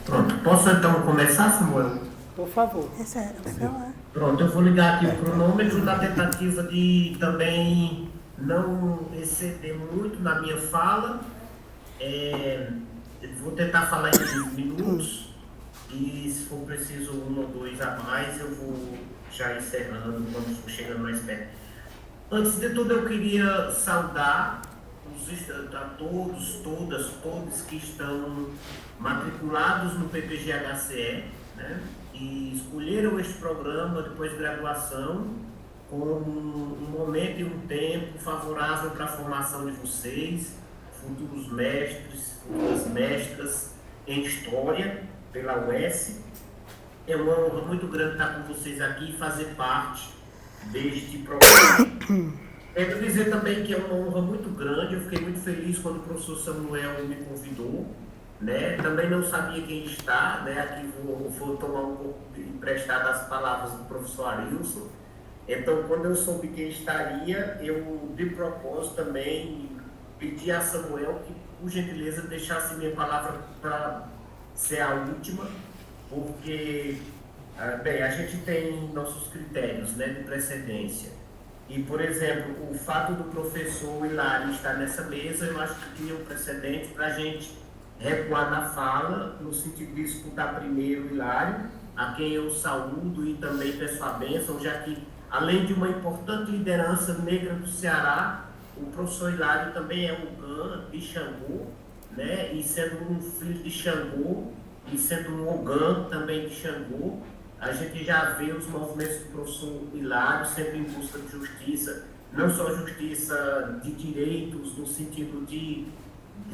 Pronto, posso então começar, Samuel? Por favor. Esse é o seu, é? Pronto, eu vou ligar aqui o cronômetro na tentativa de também não exceder muito na minha fala. Eu vou tentar falar em 15 minutos e se for preciso 1 ou 2 a mais, eu vou já encerrando quando for chegando mais perto. Antes de tudo, eu queria saudar a todos, todas, todos que estão matriculados no PPG-HCE, né? E escolheram este programa de pós-graduação como um momento e um tempo favorável para a formação de vocês, futuros mestres, futuras mestras em História pela UES. É uma honra muito grande estar com vocês aqui e fazer parte deste programa. Quero dizer também que é uma honra muito grande, eu fiquei muito feliz quando o professor Samuel me convidou, né? Também não sabia quem está, né? Aqui vou tomar um pouco emprestado as palavras do professor Arilson. Então, quando eu soube quem estaria, eu de propósito também pedi a Samuel que, por gentileza, deixasse minha palavra para ser a última, porque, bem, a gente tem nossos critérios, né, de precedência. E, por exemplo, o fato do professor Hilário estar nessa mesa, eu acho que tinha um precedente para a gente recuar na fala, no sentido de escutar primeiro o Hilário, a quem eu saúdo e também peço a bênção, já que, além de uma importante liderança negra do Ceará, o professor Hilário também é um Ogã de Xangô, né? E sendo um filho de Xangô, e sendo um Ogã também de Xangô, a gente já vê os movimentos do professor Hilário sempre em busca de justiça, não só justiça de direitos, no sentido de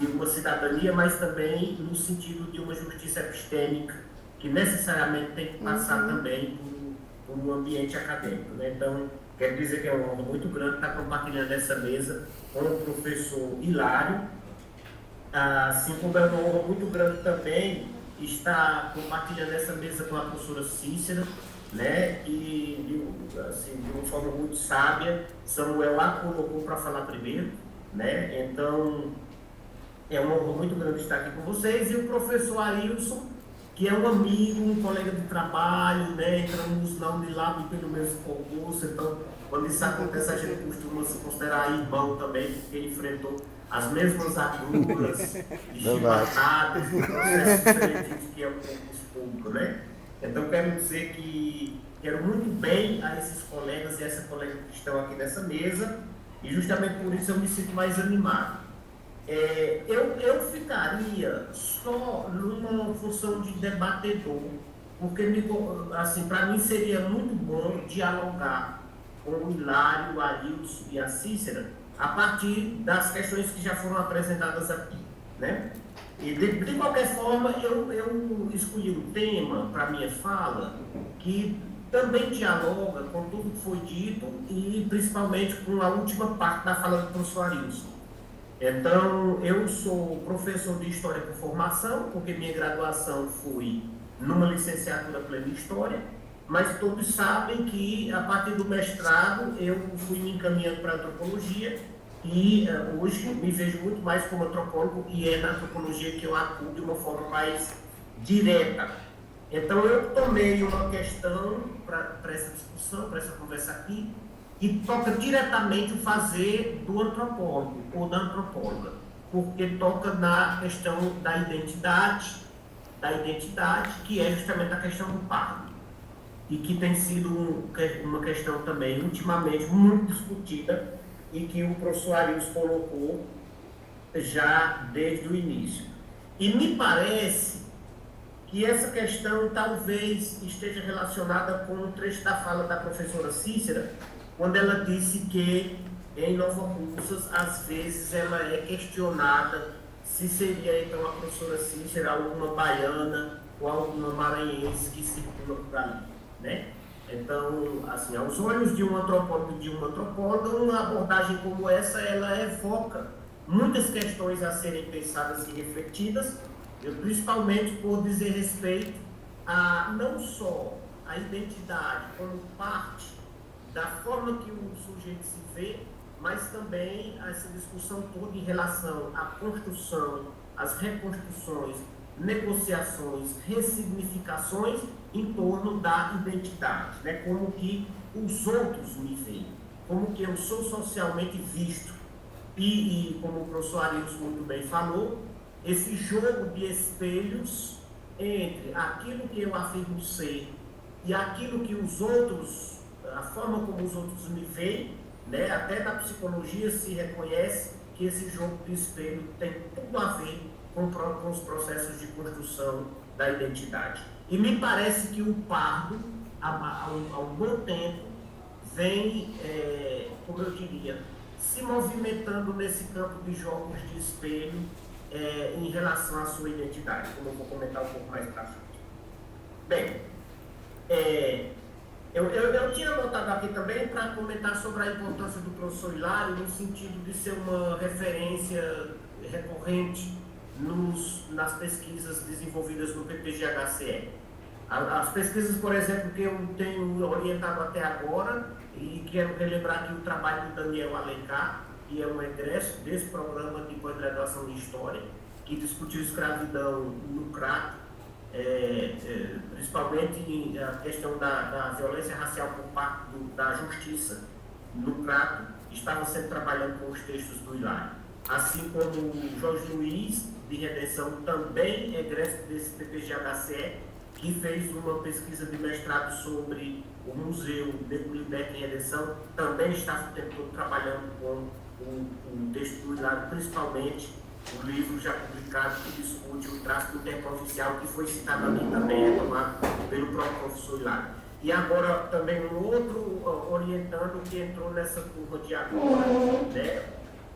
uma cidadania, mas também no sentido de uma justiça epistêmica, que necessariamente tem que passar também por um ambiente acadêmico, né? Então, quero dizer que é uma honra muito grande estar compartilhando essa mesa com o professor Hilário, assim como é uma honra muito grande também estar compartilhando essa mesa com a professora Cícera, né? E assim, de uma forma muito sábia, Samuel a colocou para falar primeiro, né? Então, é uma honra muito grande estar aqui com vocês. E o professor Arilson, que é um amigo, um colega de trabalho, né? Entramos na Unilab pelo mesmo concurso, então, quando isso acontece, a gente costuma se considerar irmão também, porque ele enfrentou as mesmas agruras, chibatadas, processos diferentes que é o concurso público, né? Então, quero dizer que quero muito bem a esses colegas e essa colega que estão aqui nessa mesa, e justamente por isso eu me sinto mais animado. Eu ficaria só numa função de debatedor, porque assim, para mim seria muito bom dialogar com o Hilário, o Arilson e a Cícera a partir das questões que já foram apresentadas aqui, né? E de qualquer forma, eu escolhi um tema para minha fala que também dialoga com tudo que foi dito e principalmente com a última parte da fala do professor Arilson. Então, eu sou professor de História por formação, porque minha graduação foi numa licenciatura plena em História, mas todos sabem que, a partir do mestrado, eu fui me encaminhando para a Antropologia e hoje me vejo muito mais como antropólogo e é na Antropologia que eu atuo de uma forma mais direta. Então, eu tomei uma questão para essa discussão, para essa conversa aqui, e toca diretamente o fazer do antropólogo ou da antropóloga, porque toca na questão da identidade, que é justamente a questão do pardo, e que tem sido uma questão também ultimamente muito discutida e que o professor Arilson colocou já desde o início. E me parece que essa questão talvez esteja relacionada com um trecho da fala da professora Cícera, quando ela disse que em Nova Russas, às vezes, ela é questionada se seria, então, a professora Cícera alguma baiana ou alguma maranhense que circula por ali, né? Então, assim, aos olhos de um antropólogo e de uma antropóloga, uma abordagem como essa, ela evoca muitas questões a serem pensadas e refletidas, principalmente por dizer respeito a não só a identidade como parte da forma que o sujeito se vê, mas também essa discussão toda em relação à construção, às reconstruções, negociações, ressignificações em torno da identidade, né? Como que os outros me veem, como que eu sou socialmente visto. E como o professor Arilson muito bem falou, esse jogo de espelhos entre aquilo que eu afirmo ser e aquilo que os outros, a forma como os outros me veem, né? Até na psicologia se reconhece que esse jogo de espelho tem tudo a ver com os processos de construção da identidade. E me parece que o Pardo, há um bom tempo, vem, como eu diria, se movimentando nesse campo de jogos de espelho em relação à sua identidade, como eu vou comentar um pouco mais para frente. Bem, eu tinha anotado aqui também para comentar sobre a importância do professor Hilário no sentido de ser uma referência recorrente nas pesquisas desenvolvidas no PPG-HCE. As pesquisas, por exemplo, que eu tenho orientado até agora, e quero relembrar aqui o trabalho do Daniel Alencar, que é um egresso desse programa de pós-graduação em História, que discutiu escravidão no Crato, principalmente a questão da violência racial por parte da justiça no Crato, estava sempre trabalhando com os textos do Hilário. Assim como o Jorge Luiz, de Redenção, também é egresso desse PPG-HCE, que fez uma pesquisa de mestrado sobre o Museu Nego Lindecker em Redenção, também está o tempo todo trabalhando com o texto do Hilário, principalmente o livro já publicado que discute o tráfico interprovincial, que foi citado ali também, retomado pelo próprio professor Hilário. E agora também um outro orientando que entrou nessa curva de agora, né?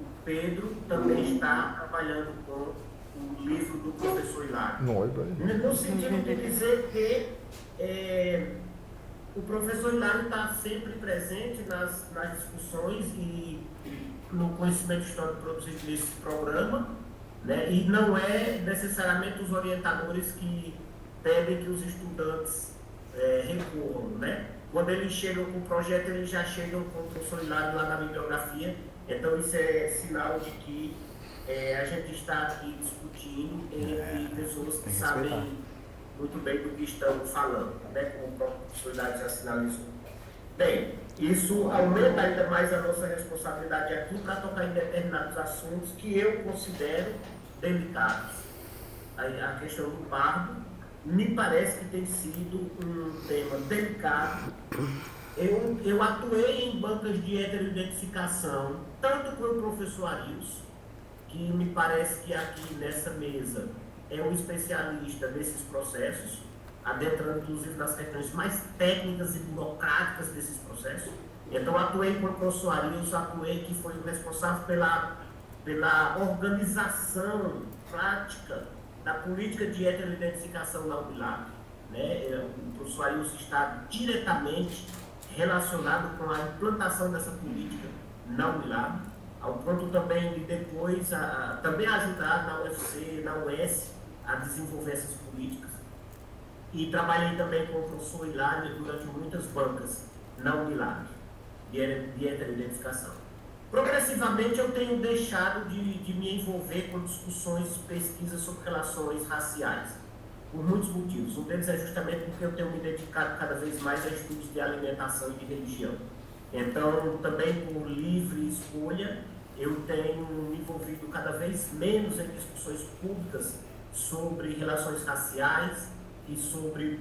O Pedro também está trabalhando com o livro do professor Hilário. No sentido de dizer que o professor Hilário está sempre presente nas discussões e no conhecimento histórico produzido nesse programa, né? E não é necessariamente os orientadores que pedem que os estudantes recorram, né? Quando eles chegam com o projeto, eles já chegam com o professor Hilário lá na bibliografia, então isso é sinal de que a gente está aqui discutindo entre pessoas que sabem muito bem do que estão falando, né? Como o próprio professor Hilário já sinalizou. Bem, isso aumenta ainda mais a nossa responsabilidade aqui para tocar em determinados assuntos que eu considero delicados. A questão do Pardo me parece que tem sido um tema delicado. Eu atuei em bancas de heteroidentificação, tanto com o professor Arilson, que me parece que aqui nessa mesa é um especialista nesses processos, adentrando inclusive nas questões mais técnicas e burocráticas desses processos. Então atuei com o professor Arilson, que foi o responsável pela organização prática da política de heteroidentificação na UNILAB, né? O professor Arilson está diretamente relacionado com a implantação dessa política na UNILAB, ao ponto também de depois também ajudar na UFC, na UES, a desenvolver essas políticas. E trabalhei também com o professor Hilário durante muitas bancas na UNILAB, de heteroidentificação. Progressivamente eu tenho deixado de me envolver com discussões, pesquisas sobre relações raciais, por muitos motivos. Um deles é justamente porque eu tenho me dedicado cada vez mais a estudos de alimentação e de religião. Então, também por livre escolha, eu tenho me envolvido cada vez menos em discussões públicas sobre relações raciais e sobre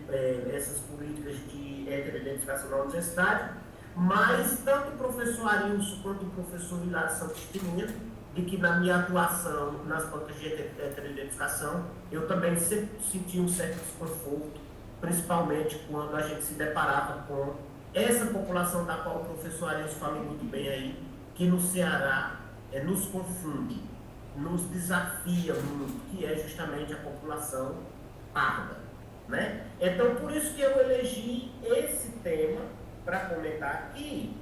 essas políticas de heteroidentificação na universidade, mas tanto o professor Arilson quanto o professor Hilário são testemunhas de que na minha atuação nas bancas de heteroidentificação, eu também sempre senti um certo desconforto, principalmente quando a gente se deparava com essa população da qual o professor Arilson fala muito bem aí, que no Ceará nos confunde, nos desafia muito, que é justamente a população parda, né? Então, por isso que eu elegi esse tema para comentar aqui.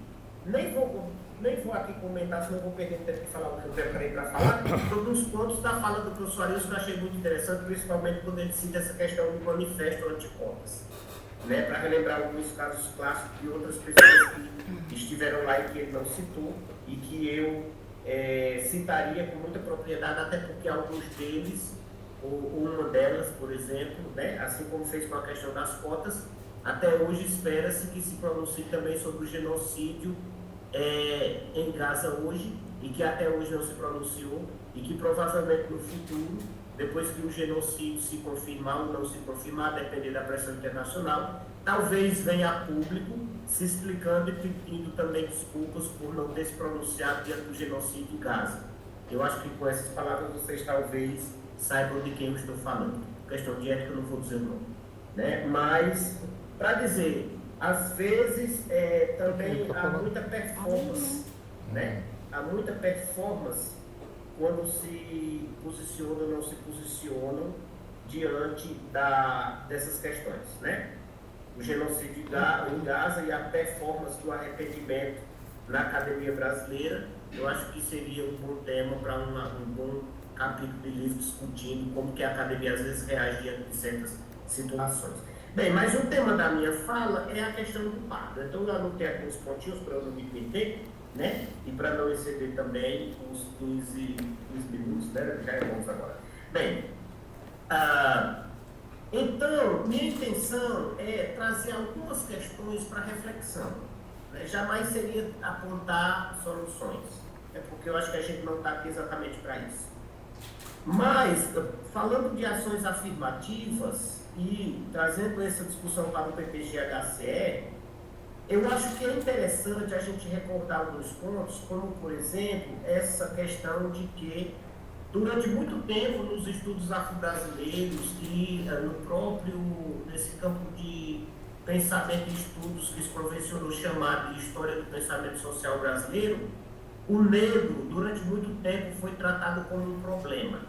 Nem vou aqui comentar, senão vou perder tempo de falar o que eu preparei para falar. Todos os pontos da fala do professor Arilson que eu achei muito interessante, principalmente quando ele cita essa questão do manifesto anticotas, né? Para relembrar alguns casos clássicos de outras pessoas que estiveram lá e que ele não citou, e que eu citaria com muita propriedade, até porque alguns deles, ou uma delas, por exemplo, né? Assim como fez com a questão das cotas, até hoje espera-se que se pronuncie também sobre o genocídio em Gaza hoje, e que até hoje não se pronunciou, e que provavelmente no futuro, depois que o genocídio se confirmar ou não se confirmar, a depender da pressão internacional, talvez venha a público se explicando e pedindo também desculpas por não ter se pronunciado diante do genocídio em Gaza. Eu acho que com essas palavras vocês talvez saibam de quem eu estou falando. Questão de ética, eu não vou dizer o nome. né? Mas, para dizer, às vezes também há muita performance, né? Há muita performance quando se posiciona ou não se posicionam diante dessas questões, né? O genocídio em Gaza e a performance do arrependimento na academia brasileira, eu acho que seria um bom tema para um bom capítulo de livro discutindo como que a academia às vezes reage diante de certas situações. Bem, mas o tema da minha fala é a questão do pardo. Então eu anotei aqui uns pontinhos para eu não me perder, né? E para não exceder também os 15 minutos, né? Já é bom agora. Bem, então, minha intenção é trazer algumas questões para reflexão, né? Jamais seria apontar soluções, porque eu acho que a gente não está aqui exatamente para isso. Mas, falando de ações afirmativas e trazendo essa discussão para o PPG-HCE, eu acho que é interessante a gente recordar alguns pontos, como, por exemplo, essa questão de que durante muito tempo, nos estudos afro-brasileiros e nesse campo de pensamento e estudos que se convencionou chamar de história do pensamento social brasileiro, o negro, durante muito tempo, foi tratado como um problema.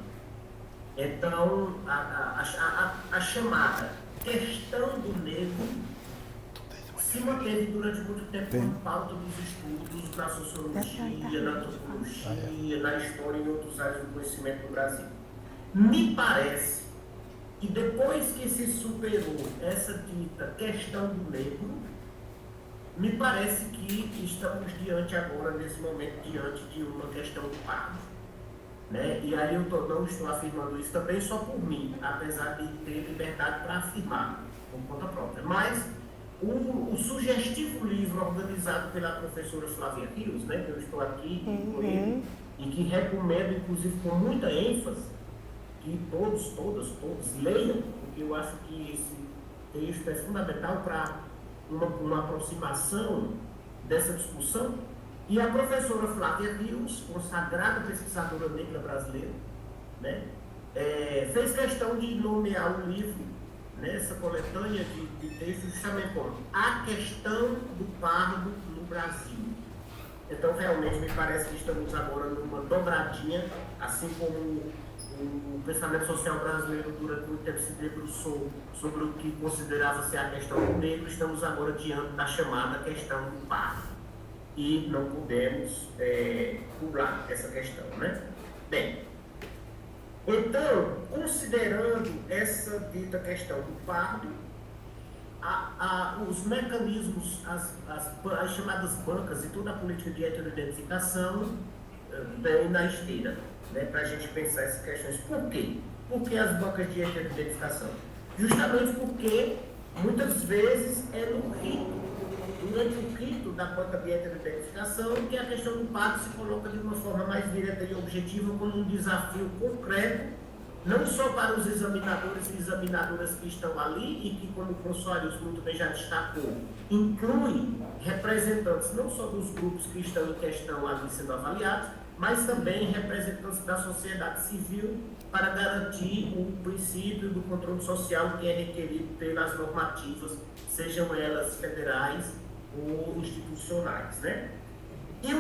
Então, a chamada questão do negro se manteve durante muito tempo como pauta dos estudos na sociologia, na antropologia, na história e em outras áreas do conhecimento do Brasil. Me parece que depois que se superou essa dita questão do negro, me parece que estamos diante agora, nesse momento, diante de uma questão do pardo, né? E aí eu não estou afirmando isso também só por mim, apesar de ter liberdade para afirmar por conta própria. Mas o sugestivo livro organizado pela professora Flávia Rios, né, que eu estou aqui com ele, e que recomendo, inclusive, com muita ênfase, que todos leiam, porque eu acho que esse texto é fundamental para uma aproximação dessa discussão. E a professora Flávia Rios, consagrada pesquisadora negra brasileira, né, fez questão de nomear o livro, nessa coletânea de textos, justamente como a questão do pardo no Brasil. Então, realmente, me parece que estamos agora numa dobradinha, assim como o pensamento social brasileiro durante muito tempo se debruçou sobre o que considerava ser a questão do negro, estamos agora diante da chamada questão do pardo. E não podemos pular essa questão, né? Bem, então, considerando essa dita questão do pardo, os mecanismos, as chamadas bancas e toda a política de heteroidentificação vem na esteira, né, para a gente pensar essas questões. Por quê? Por que as bancas de heteroidentificação? Justamente porque, muitas vezes, é no rito, durante o rito da banca de heteroidentificação, que a questão do pardo se coloca de uma forma mais direta e objetiva como um desafio concreto, não só para os examinadores e examinadoras que estão ali e que, como o professor Arius muito bem já destacou, inclui representantes não só dos grupos que estão em questão ali sendo avaliados, mas também representantes da sociedade civil para garantir o princípio do controle social que é requerido pelas normativas, sejam elas federais ou institucionais, né? E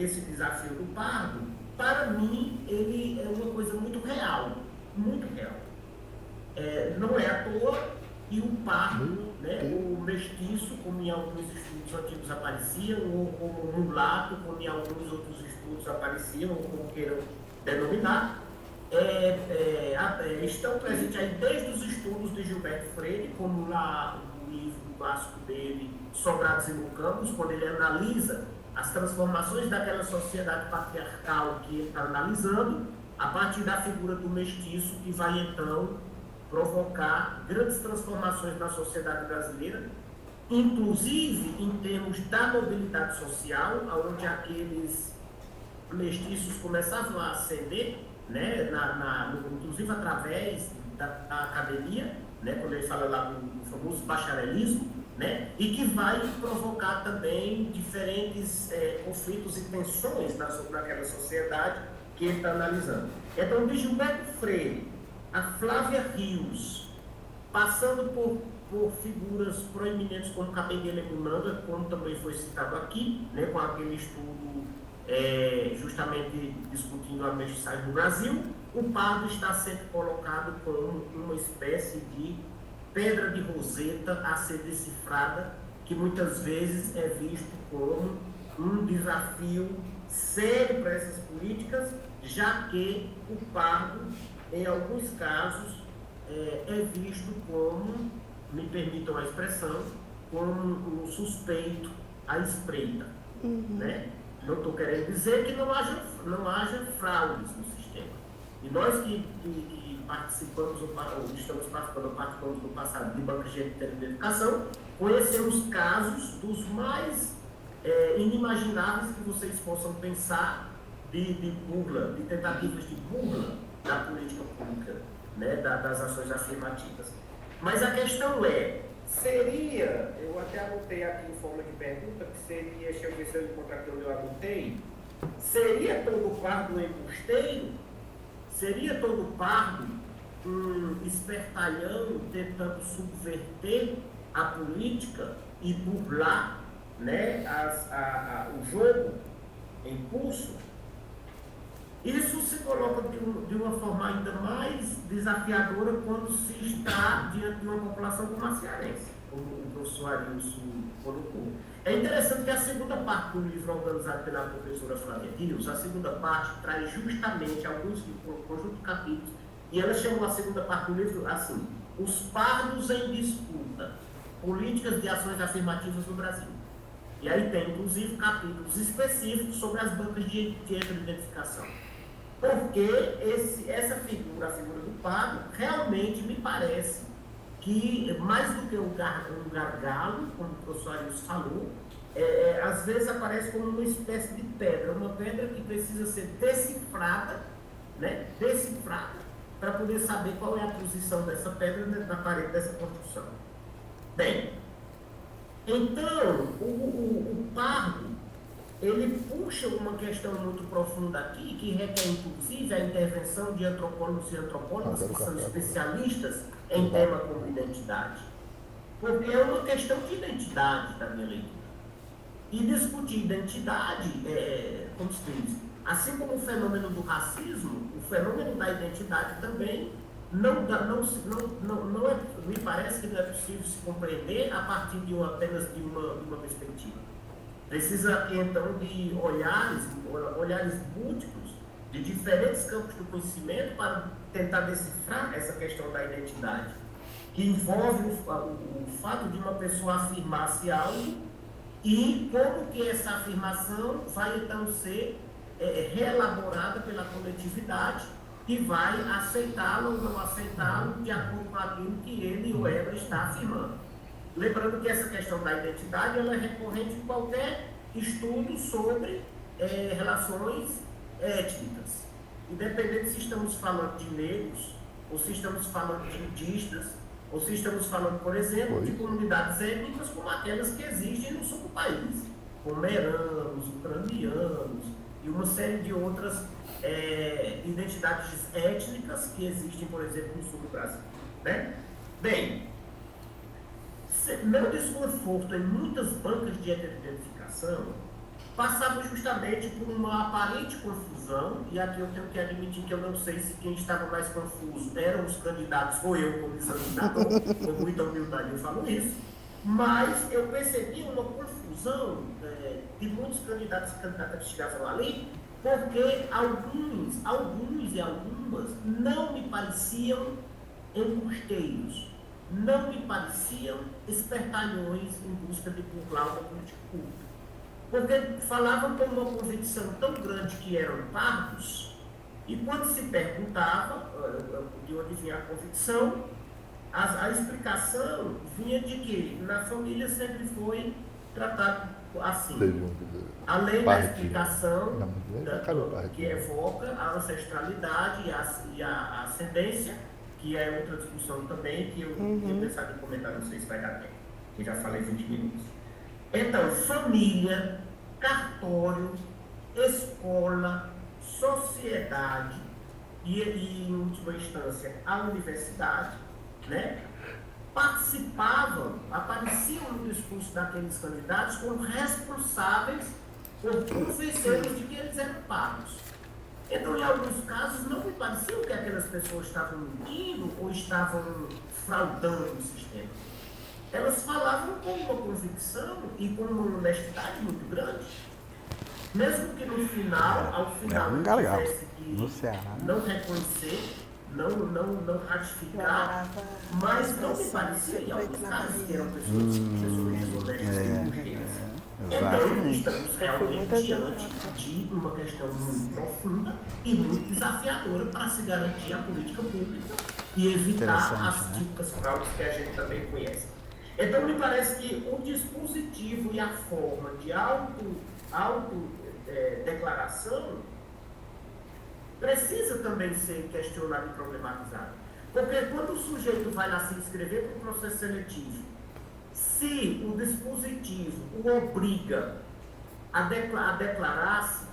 esse desafio do pardo, para mim, ele é uma coisa muito real, muito real. Não é à toa que o pardo, né, o mestiço, como em alguns estudos antigos apareciam, ou como o mulato, como em alguns outros estudos apareciam, ou como queiram denominar, estão presentes aí desde os estudos de Gilberto Freire, como lá no livro clássico dele, Sobrados e Mucambos, quando ele analisa as transformações daquela sociedade patriarcal que ele está analisando, a partir da figura do mestiço, que vai então provocar grandes transformações na sociedade brasileira, inclusive em termos da mobilidade social, onde aqueles mestiços começavam a ascender, né, inclusive através da academia, né, quando ele fala lá do famoso bacharelismo, né, e que vai provocar também diferentes conflitos e tensões naquela sociedade que ele está analisando. Então, de Gilberto Freire a Flávia Rios passando por figuras proeminentes como Kabengele Munanga, como também foi citado aqui, né, com aquele estudo justamente discutindo a mestiçagem no Brasil. O pardo está sempre colocado como uma espécie de pedra de roseta a ser decifrada, que muitas vezes é visto como um desafio sério para essas políticas, já que o pardo, em alguns casos, é visto como, me permitam a expressão, como um suspeito à espreita. Né? Não estou querendo dizer que não haja fraudes no sistema. E nós que participamos ou estamos participando no passado de bancas de identificação, conhecemos casos dos mais inimagináveis que vocês possam pensar de burla, de tentativas de burla da política pública, né, das ações afirmativas. Mas a questão seria, eu até anotei aqui em forma de pergunta, que seria, deixa eu ver se eu encontrar aqui onde eu anotei, seria todo pardo embusteiro? Seria todo pardo um espertalhão tentando subverter a política e burlar, né, o jogo em curso? Isso se coloca de uma forma ainda mais desafiadora quando se está diante de uma população como a cearense, como o professor Arilson colocou. É interessante que a segunda parte do livro organizado pela professora Flávia Rios, a segunda parte traz justamente alguns conjunto de capítulos, e ela chamou a segunda parte do livro assim: Os Pardos em Disputa, Políticas de Ações Afirmativas no Brasil. E aí tem, inclusive, capítulos específicos sobre as bancas de identificação. Porque essa figura, a figura do pardo, realmente me parece que, mais do que um gargalo, como o professor Arius falou, às vezes aparece como uma espécie de pedra, uma pedra que precisa ser decifrada, né? Decifrada, para poder saber qual é a posição dessa pedra na parede dessa construção. Bem, então, o pardo, ele puxa uma questão muito profunda aqui, que requer, inclusive, a intervenção de antropólogos e antropólogas que são especialistas em tema como identidade. Porque é uma questão de identidade da minha leitura. E discutir identidade, como se diz, assim como o fenômeno do racismo, o fenômeno da identidade também me parece que não é possível se compreender a partir apenas de uma perspectiva. Precisa, então, de olhares múltiplos, de diferentes campos do conhecimento para tentar decifrar essa questão da identidade, que envolve o fato de uma pessoa afirmar-se algo e como que essa afirmação vai, então, ser reelaborada pela coletividade e vai aceitá-lo ou não aceitá-lo de acordo com aquilo que ele ou ela está afirmando. Lembrando que essa questão da identidade ela é recorrente em qualquer estudo sobre relações étnicas. Independente se estamos falando de negros, ou se estamos falando de indígenas, ou se estamos falando, por exemplo, de comunidades étnicas como aquelas que existem no sul do país, pomeranos, ucranianos e uma série de outras identidades étnicas que existem, por exemplo, no sul do Brasil. Né? Bem, meu desconforto em muitas bancas de identificação passava justamente por uma aparente confusão, e aqui eu tenho que admitir que eu não sei se quem estava mais confuso eram os candidatos ou eu como examinador, com muita humildade eu falo isso, mas eu percebi uma confusão de muitos candidatos e candidatas que estavam ali, porque alguns e algumas não me pareciam embusteiros, não me pareciam espertalhões em busca de burlar uma política pública. Porque falavam com uma convicção tão grande que eram pardos, e quando se perguntava de onde vinha a convicção, a explicação vinha de que na família sempre foi tratado assim. Além da explicação que evoca a ancestralidade e a ascendência, que é outra discussão também, que eu tinha pensado em comentar, não sei se vai dar tempo, que já falei 20 minutos. Então, família, cartório, escola, sociedade e em última instância, a universidade, né? participavam, apareciam no discurso daqueles candidatos como responsáveis por convencê-los de que eles eram pardos. Então, em alguns casos, não me parecia que aquelas pessoas estavam mentindo ou estavam fraudando o sistema. Elas falavam com uma convicção e com uma honestidade muito grande. Mesmo que no final, ao final, tivesse que não reconhecer, não ratificar, mas não me parecia em alguns casos que eram pessoas desonestas e mentiras. Então, estamos realmente diante de uma questão muito profunda e muito desafiadora para se garantir a política pública e evitar as típicas fraudes que a gente também conhece. Então, me parece que o dispositivo e a forma de autodeclaração precisa também ser questionado e problematizado. Porque quando o sujeito vai lá se inscrever para o processo seletivo, se o dispositivo o obriga a declarar-se,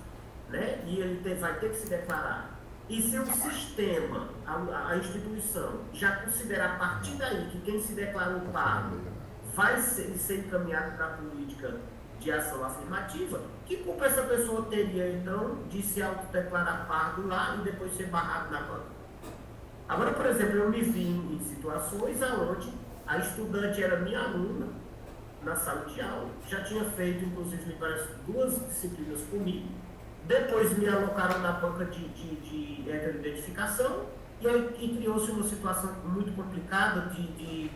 né, e ele vai ter que se declarar, e se o sistema, a instituição, já considerar a partir daí que quem se declarou pardo vai ser encaminhado para a política de ação afirmativa, que culpa essa pessoa teria, então, de se autodeclarar pardo lá e depois ser barrado na banca? Agora, por exemplo, eu me vi em situações onde a estudante era minha aluna na sala de aula, já tinha feito, inclusive, me parece, 2 disciplinas comigo, depois me alocaram na banca de identificação e criou-se uma situação muito complicada de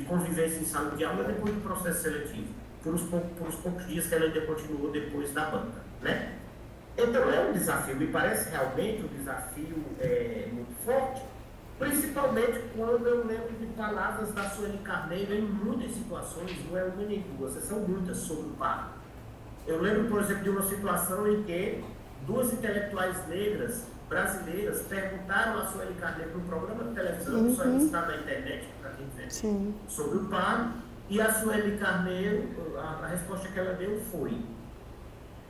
convivência em sala de aula depois do processo seletivo, por os poucos dias que ela ainda continuou depois da banca, né? Então é um desafio, me parece realmente um desafio muito forte, principalmente quando eu lembro de palavras da Sueli Carneiro em muitas situações, não é uma nem duas, são muitas sobre o pardo. Eu lembro, por exemplo, de uma situação em que 2 intelectuais negras brasileiras perguntaram a Sueli Carneiro num programa de televisão, que só está na internet, para quem quiser, sobre o pardo, e a Sueli Carneiro, a resposta que ela deu foi: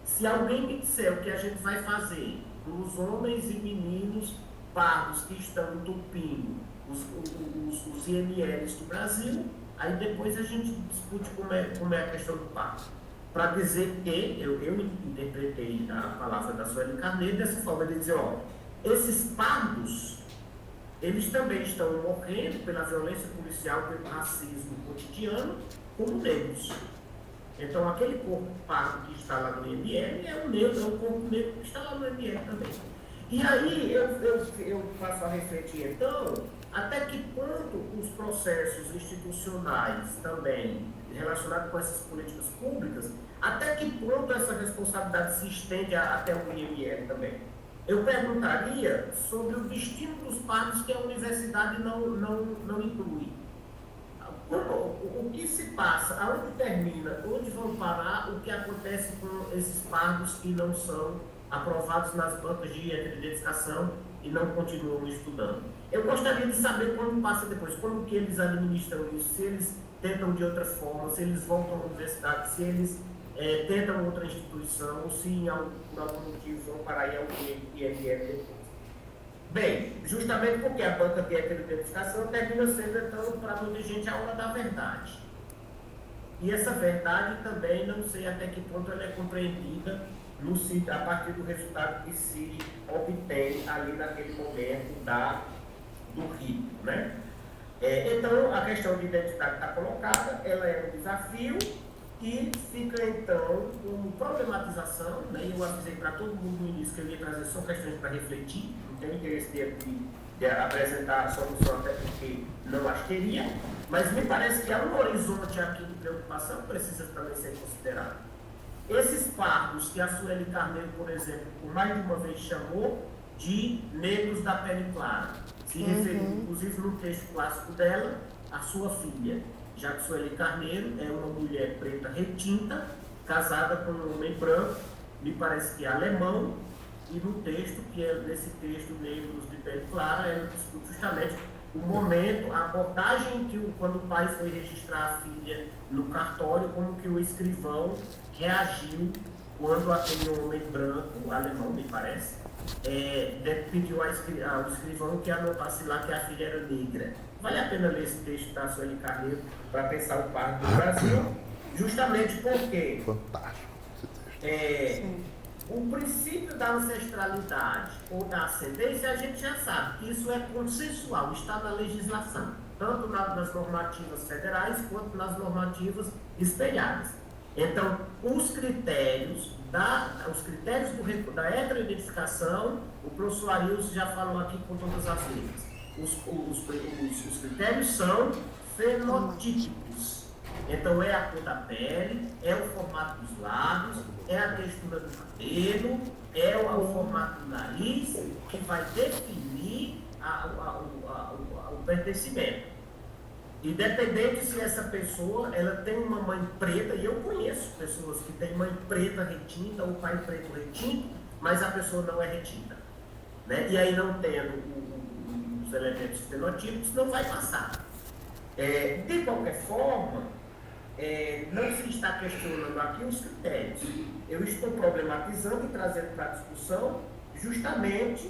se alguém me disser o que a gente vai fazer os homens e meninos pardos que estão entupindo os IMLs do Brasil, aí depois a gente discute como é a questão do pardo. Para dizer que, eu interpretei a palavra da Sueli Carneiro dessa forma, de dizer, olha, esses pardos, eles também estão morrendo pela violência policial, pelo racismo cotidiano, como negros. Então, aquele corpo pardo que está lá no IML é um negro, é um corpo negro que está lá no IML também. E aí eu passo a refletir, então, até que ponto os processos institucionais também relacionados com essas políticas públicas, até que ponto essa responsabilidade se estende até o IML também? Eu perguntaria sobre o destino dos pardos que a universidade não inclui. O que se passa, aonde termina, onde vão parar, o que acontece com esses pardos que não são aprovados nas bancas de identificação e não continuam estudando. Eu gostaria de saber como passa depois, como que eles administram isso, se eles tentam de outra forma, se eles voltam à universidade, se eles tentam outra instituição, ou se por algum motivo vão parar em algum IML depois. Bem, justamente porque a banca de identificação termina sendo, então, para muita gente, a hora da verdade. E essa verdade também, não sei até que ponto ela é compreendida a partir do resultado que se obtém ali naquele momento do rito, né? Então, a questão de identidade está colocada, ela é um desafio e fica, então, como problematização, né? Eu avisei para todo mundo no início que eu ia trazer só questões para refletir, não tenho interesse de apresentar a solução, até porque não as teria, mas me parece que há um horizonte aqui de preocupação que precisa também ser considerado. Esses pardos que a Sueli Carneiro, por exemplo, por mais de uma vez chamou de negros da pele clara, se referiu, inclusive no texto clássico dela, a sua filha, já que Sueli Carneiro é uma mulher preta retinta, casada com um homem branco, me parece que é alemão, e no texto, que é nesse texto negros de pele clara, ela discute justamente o momento, a abordagem que quando o pai foi registrar a filha no cartório, como que o escrivão reagiu quando aquele homem branco, alemão me parece, pediu ao escrivão que anotasse lá que a filha era negra. vale a pena ler esse texto da Sueli Carneiro para pensar o pardo do Brasil, justamente porque Fantástico esse texto. o princípio da ancestralidade ou da ascendência, a gente já sabe que isso é consensual, está na legislação, tanto nas normativas federais quanto nas normativas espelhadas. Então, os critérios da heteroidentificação, o professor Arilson já falou aqui com todas as letras. Os critérios são fenotípicos. Então, é a cor da pele, é o formato dos lábios, é a textura do cabelo, é o formato do nariz, que vai definir o pertencimento. Independente se essa pessoa ela tem uma mãe preta, e eu conheço pessoas que têm mãe preta retinta ou pai preto retinto, mas a pessoa não é retinta. Né? E aí, não tendo os elementos fenotípicos, não vai passar. De qualquer forma, não se está questionando aqui os critérios. Eu estou problematizando e trazendo para a discussão justamente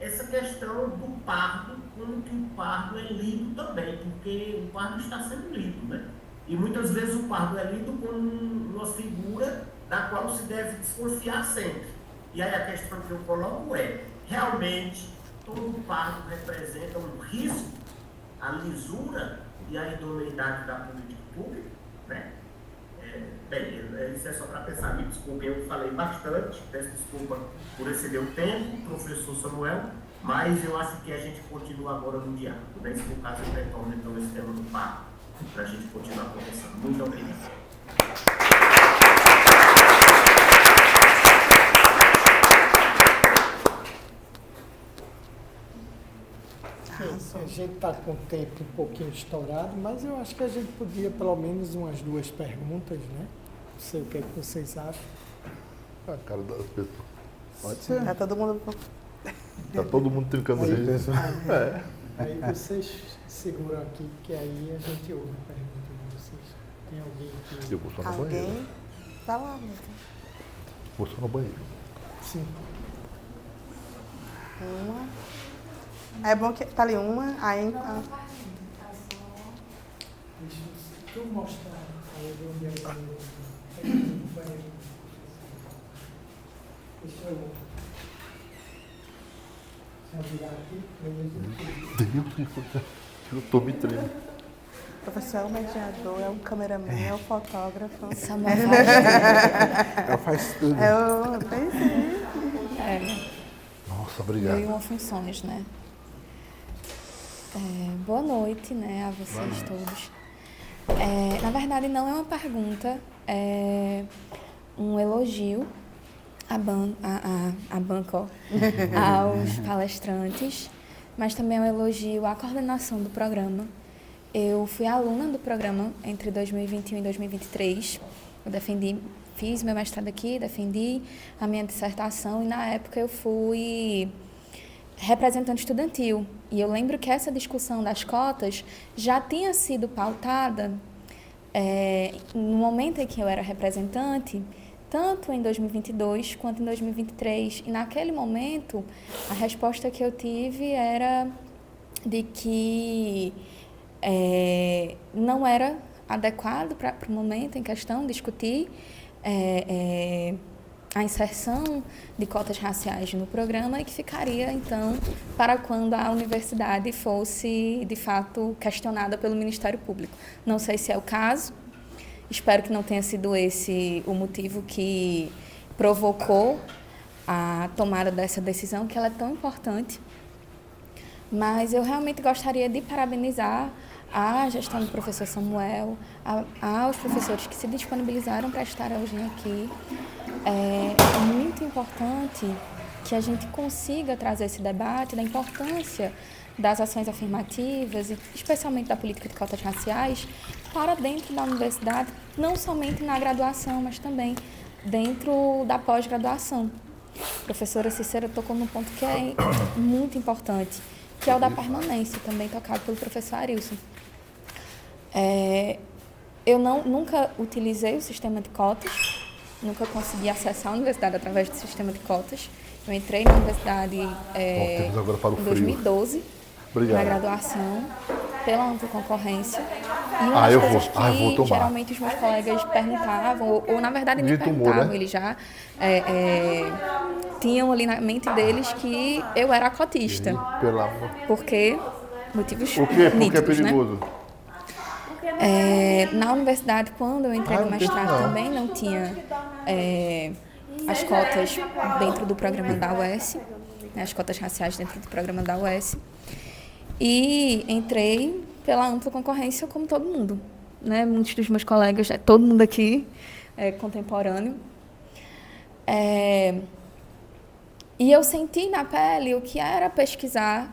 essa questão do pardo, como que o pardo é lido também, porque o pardo está sendo lido, né? E muitas vezes o pardo é lido como uma figura da qual se deve desconfiar sempre. E aí a questão que eu coloco realmente, todo pardo representa um risco à lisura e à idoneidade da política pública, né? Bem, isso é só para pensar. Me desculpe, eu falei bastante, peço desculpa por exceder o tempo, professor Samuel, mas eu acho que a gente continua agora no diálogo, né? Se no caso eu retorno então esse tema do pardo, para a gente continuar conversando. Muito obrigado. A gente está com o tempo um pouquinho estourado, mas eu acho que a gente podia pelo menos umas 2 perguntas, né? Não sei o que é que vocês acham. A cara das pessoas. Pode ser. Tá todo mundo. Tá todo mundo trincando Aí, jeito. Aí vocês seguram aqui, que aí a gente ouve a pergunta de vocês. Tem alguém que... Eu vou só no banheiro. Alguém? Tá lá, meu Deus. Vou só no banheiro. Sim. Uma. É bom que tá ali uma, aí. Deixa eu mostrar aí de onde é o banheiro. Deixa eu virar aqui. Deus, que coisa. Eu tô me tremendo. O professor é o mediador, é o cameraman, é o fotógrafo. Samuel Ela faz tudo. Eu pensei. Nossa, mil e obrigado. uma funções, né? Boa noite, né, a vocês todos. Na verdade, não é uma pergunta, é um elogio à banca, aos palestrantes, mas também é um elogio à coordenação do programa. Eu fui aluna do programa entre 2021 e 2023. Eu fiz meu mestrado aqui, defendi a minha dissertação e, na época, eu fui representante estudantil. E eu lembro que essa discussão das cotas já tinha sido pautada no momento em que eu era representante, tanto em 2022 quanto em 2023. E naquele momento, a resposta que eu tive era de que não era adequado para o momento em questão discutir a inserção de cotas raciais no programa e que ficaria, então, para quando a universidade fosse, de fato, questionada pelo Ministério Público. Não sei se é o caso, espero que não tenha sido esse o motivo que provocou a tomada dessa decisão, que ela é tão importante. Mas eu realmente gostaria de parabenizar a gestão do professor Samuel, aos professores que se disponibilizaram para estar hoje aqui. É muito importante que a gente consiga trazer esse debate da importância das ações afirmativas, e especialmente da política de cotas raciais, para dentro da universidade, não somente na graduação, mas também dentro da pós-graduação. A professora Cícera tocou num ponto que é muito importante, que é o da permanência, também tocado pelo professor Arilson. Eu nunca utilizei o sistema de cotas nunca consegui acessar a universidade através do sistema de cotas. Eu entrei na universidade Temos agora para o em frio. 2012, Obrigado. na graduação, pela ampla concorrência. E uma Ah, das eu coisas vou. Ah, eu vou que tomar. geralmente os meus colegas perguntavam, ou na verdade nem Me tomou, perguntavam, né? eles já tinham ali na mente deles que eu era cotista. Pelo amor. Porque motivos O quê? Porque é nítidos, né? perigoso. Na universidade, quando eu entrei no não tem mestrado, não. também não tinha as cotas dentro do programa da UES, né, as cotas raciais dentro do programa da UES. E entrei pela ampla concorrência como todo mundo. Né? Muitos dos meus colegas, todo mundo aqui é contemporâneo. E eu senti na pele o que era pesquisar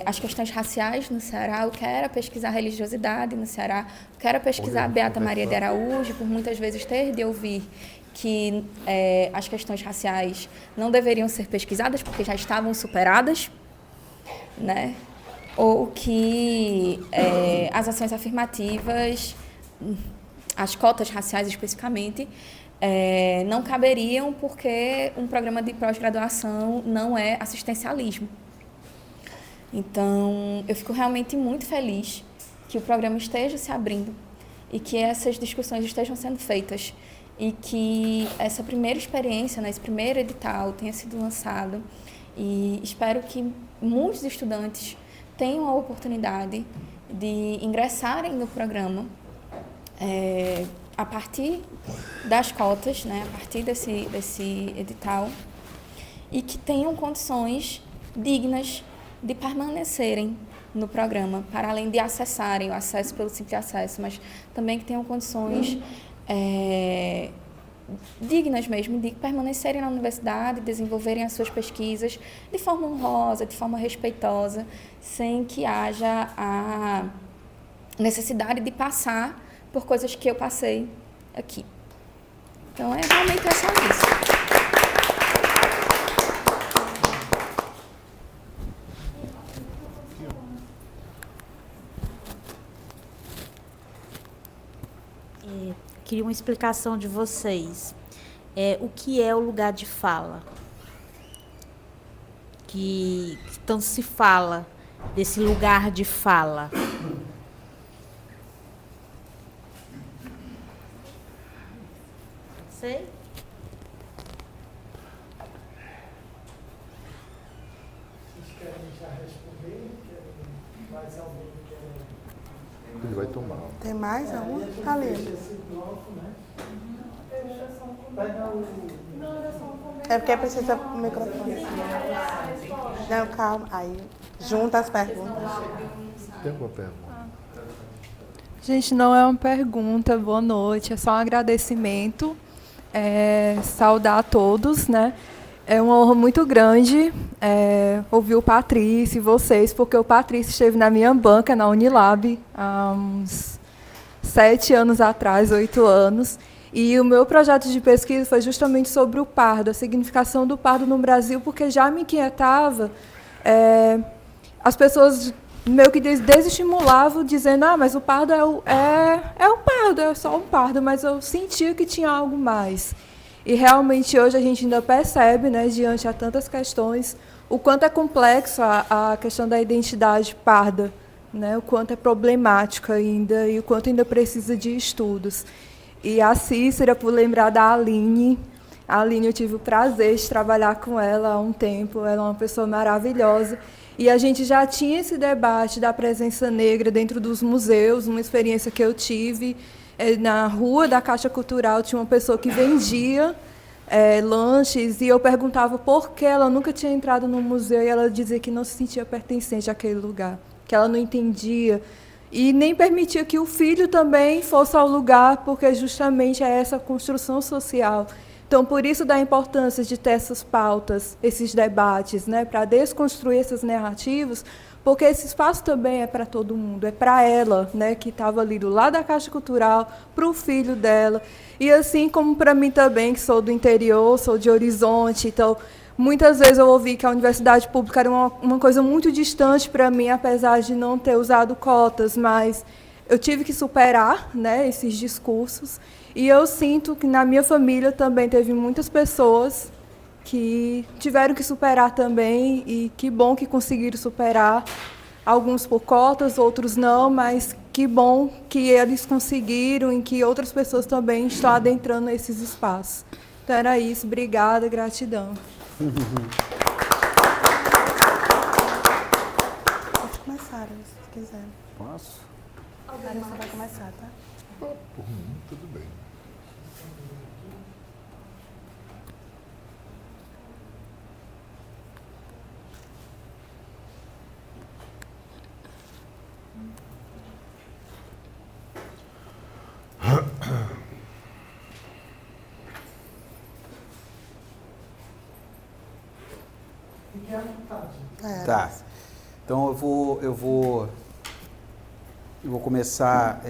as questões raciais no Ceará, o que era pesquisar religiosidade no Ceará, o que era pesquisar a Beata Maria de Araújo, por muitas vezes ter de ouvir que as questões raciais não deveriam ser pesquisadas porque já estavam superadas, né? Ou que as ações afirmativas, as cotas raciais especificamente, não caberiam porque um programa de pós-graduação não é assistencialismo. Então, eu fico realmente muito feliz que o programa esteja se abrindo e que essas discussões estejam sendo feitas e que essa primeira experiência, né, esse primeiro edital tenha sido lançado, e espero que muitos estudantes tenham a oportunidade de ingressarem no programa a partir das cotas, né, a partir desse edital, e que tenham condições dignas de permanecerem no programa, para além de acessarem o acesso pelo Simples Acesso, mas também que tenham condições dignas mesmo de permanecerem na universidade, desenvolverem as suas pesquisas de forma honrosa, de forma respeitosa, sem que haja a necessidade de passar por coisas que eu passei aqui. Então, realmente é só isso. Queria uma explicação de vocês. O que é o lugar de fala? Que tanto se fala desse lugar de fala. Sei? Vocês querem já responder? Querem mais alguém quer? Ele vai tomar. Tem mais algum? Tá ali. Esse bloco, né? Pega o... É porque precisa do microfone. Não, calma. Aí, junta as perguntas. Tem alguma pergunta? Gente, não é uma pergunta, boa noite, é só um agradecimento, saudar a todos, né? É uma honra muito grande ouvir o Patrício e vocês, porque o Patrício esteve na minha banca, na Unilab, há uns 7 anos atrás, 8 anos, e o meu projeto de pesquisa foi justamente sobre o pardo, a significação do pardo no Brasil, porque já me inquietava as pessoas meio que desestimulavam, dizendo, mas o pardo é um pardo, é só um pardo, mas eu sentia que tinha algo mais. E realmente hoje a gente ainda percebe, né, diante a tantas questões, o quanto é complexo a questão da identidade parda, né, o quanto é problemática ainda e o quanto ainda precisa de estudos. E a Cícera, por lembrar da Aline, eu tive o prazer de trabalhar com ela há um tempo, ela é uma pessoa maravilhosa. E a gente já tinha esse debate da presença negra dentro dos museus, uma experiência que eu tive. Na rua da Caixa Cultural tinha uma pessoa que vendia lanches e eu perguntava por que ela nunca tinha entrado no museu e ela dizia que não se sentia pertencente àquele lugar, que ela não entendia e nem permitia que o filho também fosse ao lugar, porque justamente é essa construção social. Então, por isso da importância de ter essas pautas, esses debates, né, para desconstruir essas narrativas, porque esse espaço também é para todo mundo, é para ela, né, que estava ali do lado da Caixa Cultural, para o filho dela, e assim como para mim também, que sou do interior, sou de Horizonte, então, muitas vezes eu ouvi que a universidade pública era uma coisa muito distante para mim, apesar de não ter usado cotas, mas eu tive que superar, né, esses discursos. E eu sinto que na minha família também teve muitas pessoas que tiveram que superar também, e que bom que conseguiram superar, alguns por cotas, outros não, mas que bom que eles conseguiram e que outras pessoas também estão adentrando esses espaços. Então era isso, obrigada, gratidão. Pode começar, se quiser. Posso? Agora você vai começar, tá? Por mim, tudo bem. Tá. Então eu vou começar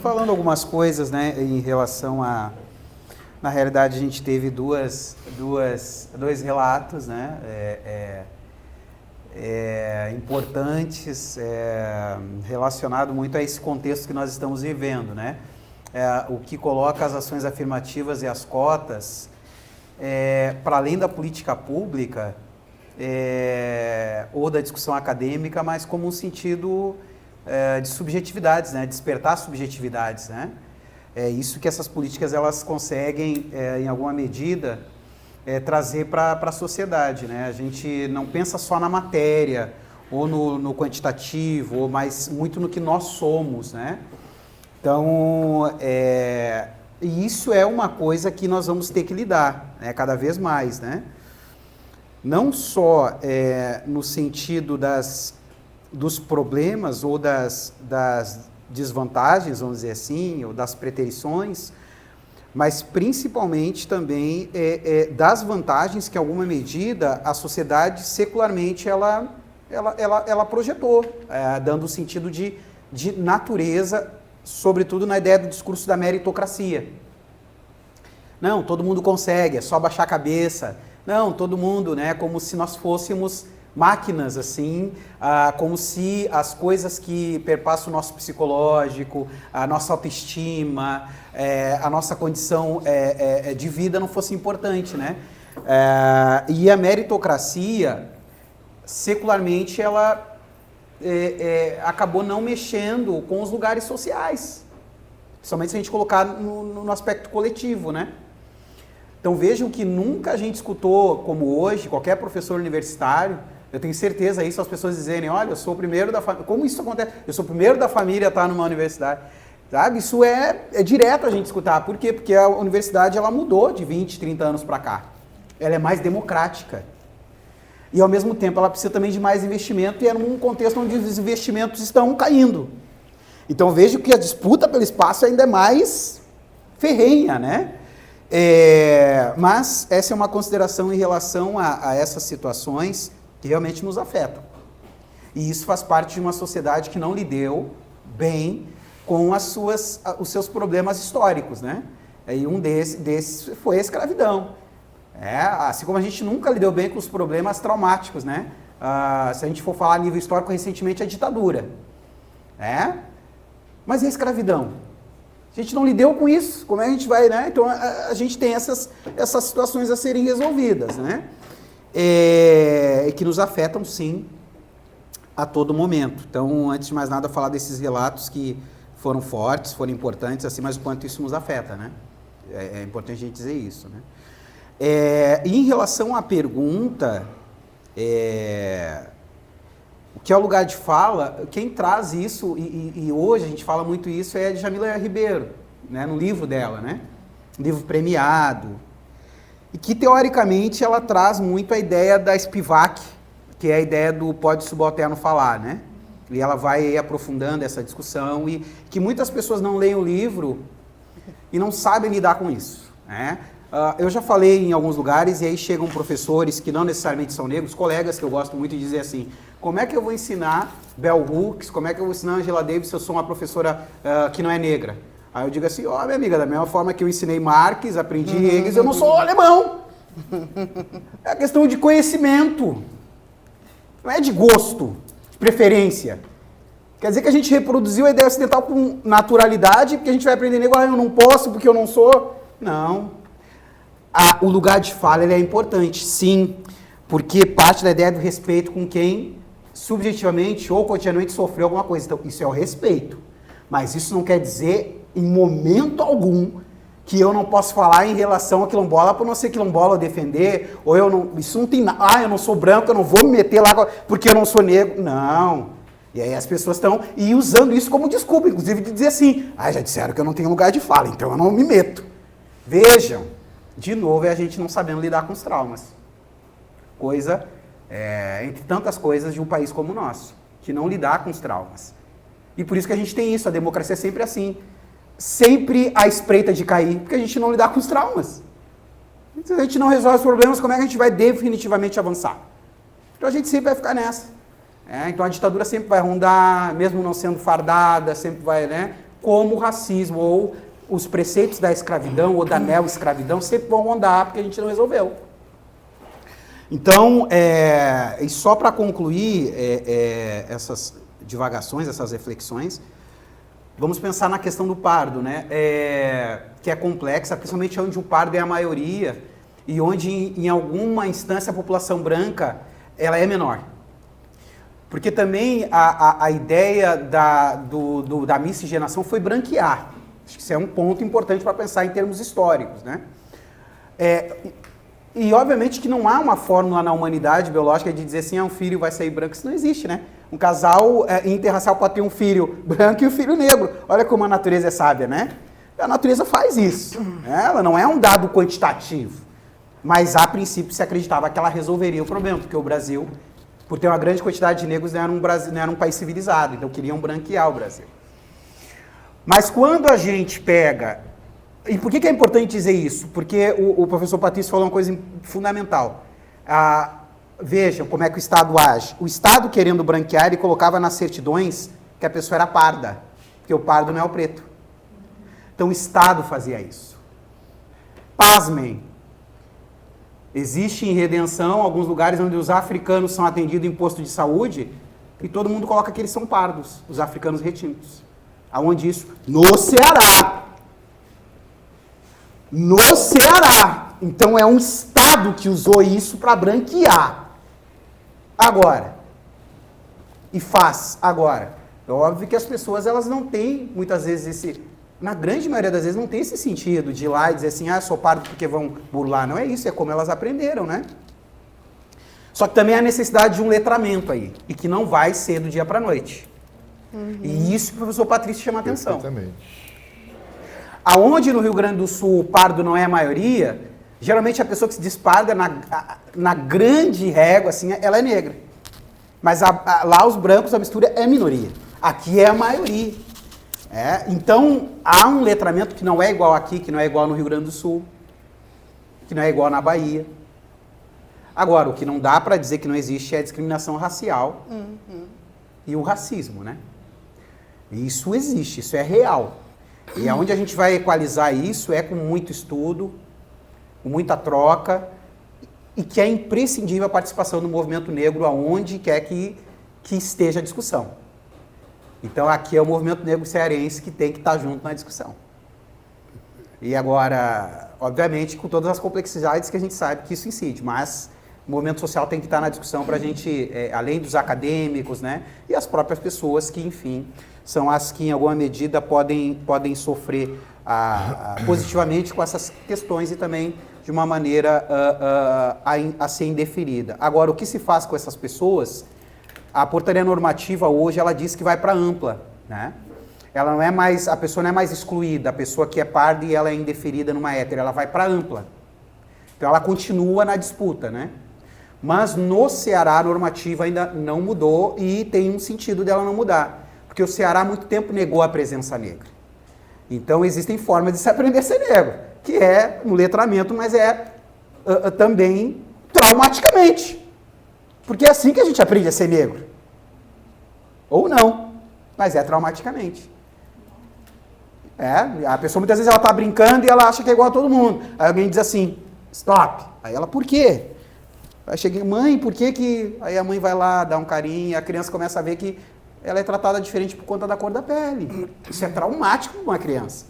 falando algumas coisas, né, em relação a... Na realidade, a gente teve dois relatos, né, importantes, relacionado muito a esse contexto que nós estamos vivendo, né? O que coloca as ações afirmativas e as cotas para além da política pública ou da discussão acadêmica, mas como um sentido de subjetividades, né? Despertar subjetividades, né? É isso que essas políticas elas conseguem, em alguma medida, trazer para a sociedade, né? A gente não pensa só na matéria ou no quantitativo, ou mais muito no que nós somos, né? Então, isso é uma coisa que nós vamos ter que lidar, né, cada vez mais, né? Não só no sentido dos problemas ou das desvantagens, vamos dizer assim, ou das preterições, mas principalmente também das vantagens que, em alguma medida, a sociedade secularmente ela projetou, dando o sentido de natureza, sobretudo na ideia do discurso da meritocracia. Não, todo mundo consegue, é só baixar a cabeça. Não, todo mundo, né, como se nós fôssemos máquinas, assim, como se as coisas que perpassam o nosso psicológico, a nossa autoestima, a nossa condição de vida não fosse importante, né? E a meritocracia, secularmente, ela acabou não mexendo com os lugares sociais, principalmente se a gente colocar no aspecto coletivo, né? Então vejam que nunca a gente escutou, como hoje, qualquer professor universitário, eu tenho certeza isso, as pessoas dizerem, olha, eu sou o primeiro da família, como isso acontece? Eu sou o primeiro da família a estar numa universidade, sabe? Isso é direto a gente escutar, por quê? Porque a universidade ela mudou de 20, 30 anos para cá, ela é mais democrática. E, ao mesmo tempo, ela precisa também de mais investimento e é num contexto onde os investimentos estão caindo. Então, vejo que a disputa pelo espaço ainda é mais ferrenha, né? Mas essa é uma consideração em relação a essas situações que realmente nos afetam. E isso faz parte de uma sociedade que não lidou bem com os seus problemas históricos, né? E um desses foi a escravidão. Assim como a gente nunca lidou bem com os problemas traumáticos, né? Se a gente for falar a nível histórico, recentemente a ditadura. Mas e a escravidão? A gente não lidou com isso, como é que a gente vai, né? Então a gente tem essas situações a serem resolvidas, né? Que nos afetam, sim, a todo momento. Então, antes de mais nada, falar desses relatos que foram fortes, foram importantes, assim, mas o quanto isso nos afeta, né? É importante a gente dizer isso, né? Em relação à pergunta, o que é o lugar de fala, quem traz isso, e hoje a gente fala muito isso, é a Djamila Ribeiro, né, no livro dela, né? Um livro premiado, e que teoricamente ela traz muito a ideia da Spivak, que é a ideia do pode subalterno falar, né? E ela vai aprofundando essa discussão, e que muitas pessoas não leem o livro e não sabem lidar com isso, né? Eu já falei em alguns lugares, e aí chegam professores que não necessariamente são negros, colegas que eu gosto muito de dizer assim, como é que eu vou ensinar Bell Hooks, como é que eu vou ensinar Angela Davis se eu sou uma professora que não é negra? Aí eu digo assim, minha amiga, da mesma forma que eu ensinei Marx, aprendi Hegel, eu não sou alemão. É questão de conhecimento, não é de gosto, de preferência. Quer dizer que a gente reproduziu a ideia ocidental com naturalidade, porque a gente vai aprender negócio, eu não posso porque eu não sou. Não. O lugar de fala ele é importante, sim, porque parte da ideia do respeito com quem subjetivamente ou cotidianamente sofreu alguma coisa. Então, isso é o respeito. Mas isso não quer dizer, em momento algum, que eu não posso falar em relação a quilombola por não ser quilombola ou defender, ou eu não... Isso não tem nada... eu não sou branco, eu não vou me meter lá porque eu não sou negro. Não. E aí as pessoas estão usando isso como desculpa, inclusive de dizer assim, já disseram que eu não tenho lugar de fala, então eu não me meto. Vejam, de novo, é a gente não sabendo lidar com os traumas. Coisa, entre tantas coisas de um país como o nosso, que não lidar com os traumas. E por isso que a gente tem isso, a democracia é sempre assim. Sempre à espreita de cair, porque a gente não lidar com os traumas. Se a gente não resolve os problemas, como é que a gente vai definitivamente avançar? Então a gente sempre vai ficar nessa. Então a ditadura sempre vai rondar, mesmo não sendo fardada, sempre vai, como o racismo ou os preceitos da escravidão ou da neo-escravidão sempre vão rondar, porque a gente não resolveu. Então, e só para concluir essas divagações, essas reflexões, vamos pensar na questão do pardo, que é complexa, principalmente onde o pardo é a maioria e onde, em alguma instância, a população branca ela é menor. Porque também a ideia da miscigenação foi branquear. Acho que isso é um ponto importante para pensar em termos históricos. E, obviamente, que não há uma fórmula na humanidade biológica de dizer assim, um filho vai sair branco. Isso não existe, Um casal interracial pode ter um filho branco e um filho negro. Olha como a natureza é sábia, A natureza faz isso. Ela não é um dado quantitativo. Mas, a princípio, se acreditava que ela resolveria o problema, porque o Brasil, por ter uma grande quantidade de negros, não era um país civilizado. Então, queriam branquear o Brasil. Mas quando a gente pega... E por que é importante dizer isso? Porque o professor Patrício falou uma coisa fundamental. Vejam como é que o Estado age. O Estado, querendo branquear, ele colocava nas certidões que a pessoa era parda, porque o pardo não é o preto. Então o Estado fazia isso. Pasmem. Existe em Redenção alguns lugares onde os africanos são atendidos em posto de saúde e todo mundo coloca que eles são pardos, os africanos retintos. Aonde isso? No Ceará. No Ceará. Então é um Estado que usou isso para branquear. Agora. E faz agora. É óbvio que as pessoas elas não têm, muitas vezes, na grande maioria das vezes, não tem esse sentido de ir lá e dizer assim, sou pardo porque vão burlar. Não é isso, é como elas aprenderam, Só que também há necessidade de um letramento aí. E que não vai ser do dia para a noite. E isso que o professor Patrício chama a atenção. Exatamente. Aonde no Rio Grande do Sul o pardo não é a maioria, geralmente a pessoa que se desparda na grande régua, assim, ela é negra. Mas lá os brancos, a mistura é minoria. Aqui é a maioria. Então, há um letramento que não é igual aqui, que não é igual no Rio Grande do Sul, que não é igual na Bahia. Agora, o que não dá para dizer que não existe é a discriminação racial e o racismo, Isso existe, isso é real. E aonde a gente vai equalizar isso é com muito estudo, com muita troca, e que é imprescindível a participação do movimento negro aonde quer que esteja a discussão. Então aqui é o movimento negro cearense que tem que estar junto na discussão. E agora, obviamente, com todas as complexidades que a gente sabe que isso incide, mas o movimento social tem que estar na discussão para a gente, além dos acadêmicos, e as próprias pessoas que, enfim, são as que, em alguma medida, podem sofrer positivamente com essas questões e também de uma maneira a ser indeferida. Agora, o que se faz com essas pessoas? A portaria normativa hoje, ela diz que vai para ampla, Ela não é mais, a pessoa não é mais excluída, a pessoa que é parda e ela é indeferida numa hétero, ela vai para ampla. Então, ela continua na disputa, Mas no Ceará a normativa ainda não mudou e tem um sentido dela não mudar. Porque o Ceará há muito tempo negou a presença negra. Então existem formas de se aprender a ser negro, que é no letramento, mas também traumaticamente. Porque é assim que a gente aprende a ser negro. Ou não, mas é traumaticamente. A pessoa muitas vezes ela está brincando e ela acha que é igual a todo mundo. Aí alguém diz assim, stop. Aí ela, por quê? Aí chega, mãe, por que que... Aí a mãe vai lá, dá um carinho, e a criança começa a ver que ela é tratada diferente por conta da cor da pele. Isso é traumático para uma criança.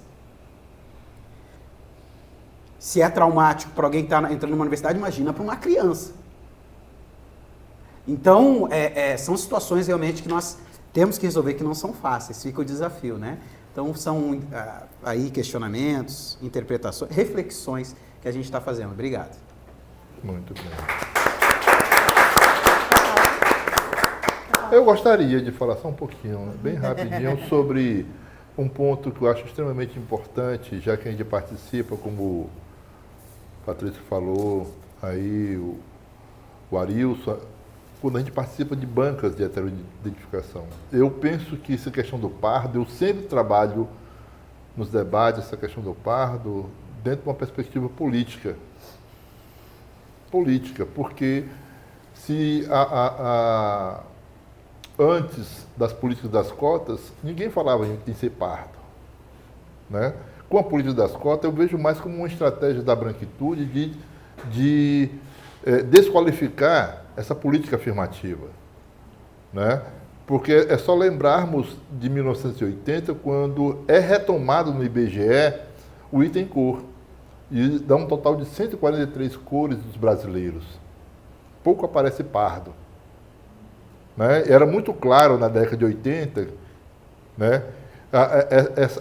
Se é traumático para alguém que está entrando numa universidade, imagina para uma criança. Então, são situações realmente que nós temos que resolver, que não são fáceis, fica o desafio, né? Então, são aí questionamentos, interpretações, reflexões que a gente está fazendo. Obrigado. Muito bem. Eu gostaria de falar só um pouquinho, bem rapidinho, sobre um ponto que eu acho extremamente importante, já que a gente participa, como o Patrício falou, aí o Arilson, quando a gente participa de bancas de heteroidentificação. Eu penso que essa questão do pardo, eu sempre trabalho nos debates essa questão do pardo dentro de uma perspectiva política. Porque se antes das políticas das cotas, ninguém falava em ser pardo, né? Com a política das cotas, eu vejo mais como uma estratégia da branquitude de desqualificar essa política afirmativa, né? Porque é só lembrarmos de 1980, quando é retomado no IBGE o item cor, e dá um total de 143 cores dos brasileiros. Pouco aparece pardo, né? Era muito claro na década de 80, né,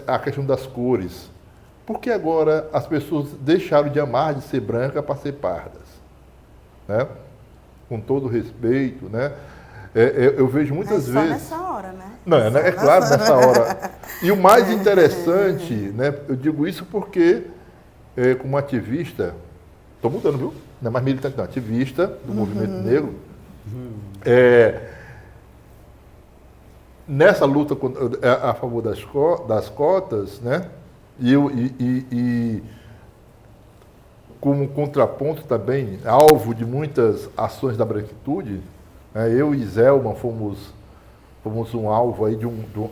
a questão das cores. Por que agora as pessoas deixaram de amar de ser branca para ser pardas, né? Com todo respeito, né? Eu vejo muitas vezes... nessa hora, né? Não, é claro, nessa hora. E o mais interessante, né? Eu digo isso porque, como ativista, estou mudando, viu? Não é mais militante, não, ativista do movimento negro, nessa luta a favor das cotas, né? E como contraponto também, alvo de muitas ações da branquitude, né? Eu e Zelma fomos um alvo aí de